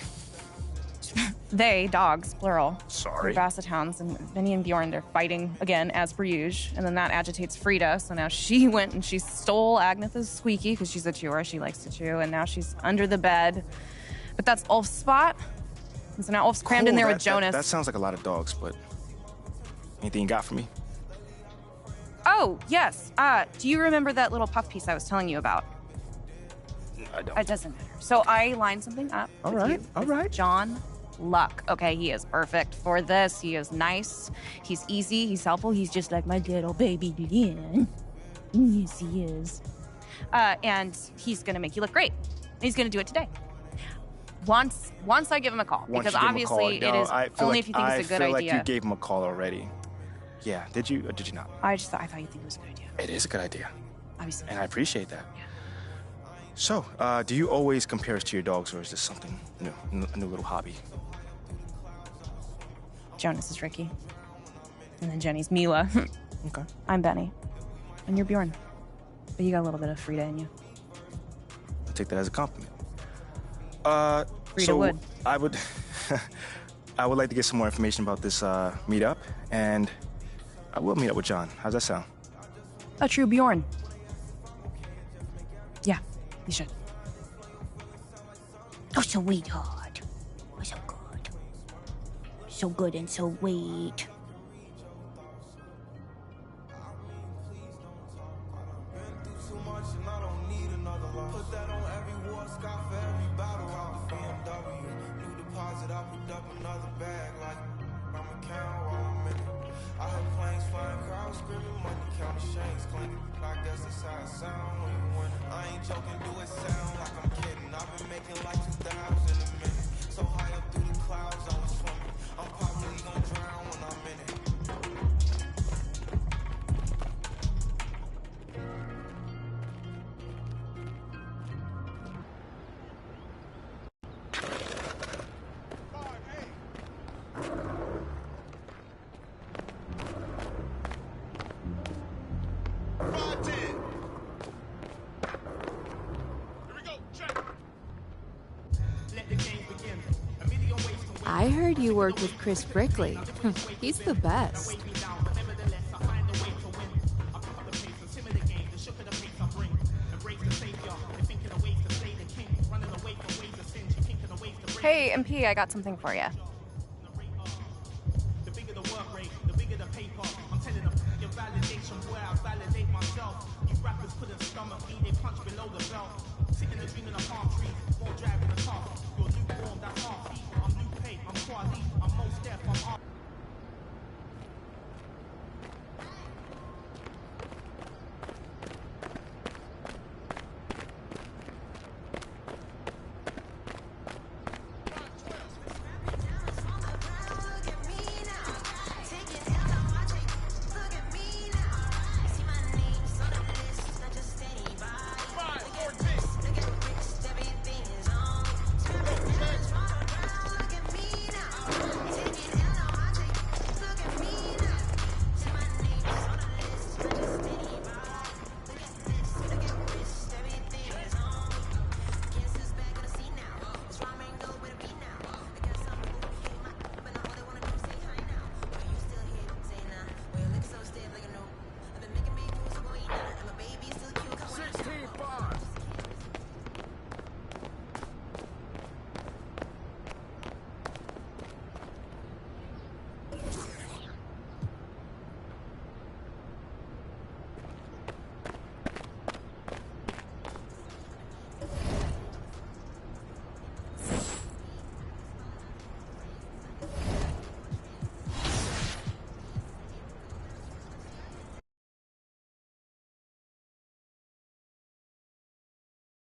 They, dogs, plural. Sorry. They're Basset Hounds, and Vinny and Bjorn, they're fighting again, as per usual. And then that agitates Frida, so now she went and she stole Agnetha's Squeaky, because she's a chewer, she likes to chew, and now she's under the bed. But that's Ulf's spot. And so now Ulf's crammed in there with Jonas. That sounds like a lot of dogs, but anything you got for me? Oh, yes. Do you remember that little puff piece I was telling you about? I don't. It doesn't matter. So I lined something up. All right. John Luck. Okay, he is perfect for this. He is nice. He's easy. He's helpful. He's just like my little baby Lynn. Yes, he is. And he's going to make you look great. He's going to do it today. Once I give him a call, because obviously it is only if you think it's a good idea. I feel like you gave him a call already. Yeah, did you or did you not? I thought you'd think it was a good idea. It is a good idea. Obviously. And I appreciate that. Yeah. So, do you always compare us to your dogs, or is this something new, a new little hobby? Jonas is Ricky. And then Jenny's Mila. Okay. I'm Benny. And you're Bjorn. But you got a little bit of Frida in you. I'll take that as a compliment. Frida would. I would like to get some more information about this meetup, and I will meet up with John. How's that sound? A true Bjorn. Yeah, you should. Oh, sweetheart. Oh, so good. So good and so sweet. I heard you worked with Chris Brickley. He's the best. Hey, MP, I got something for you.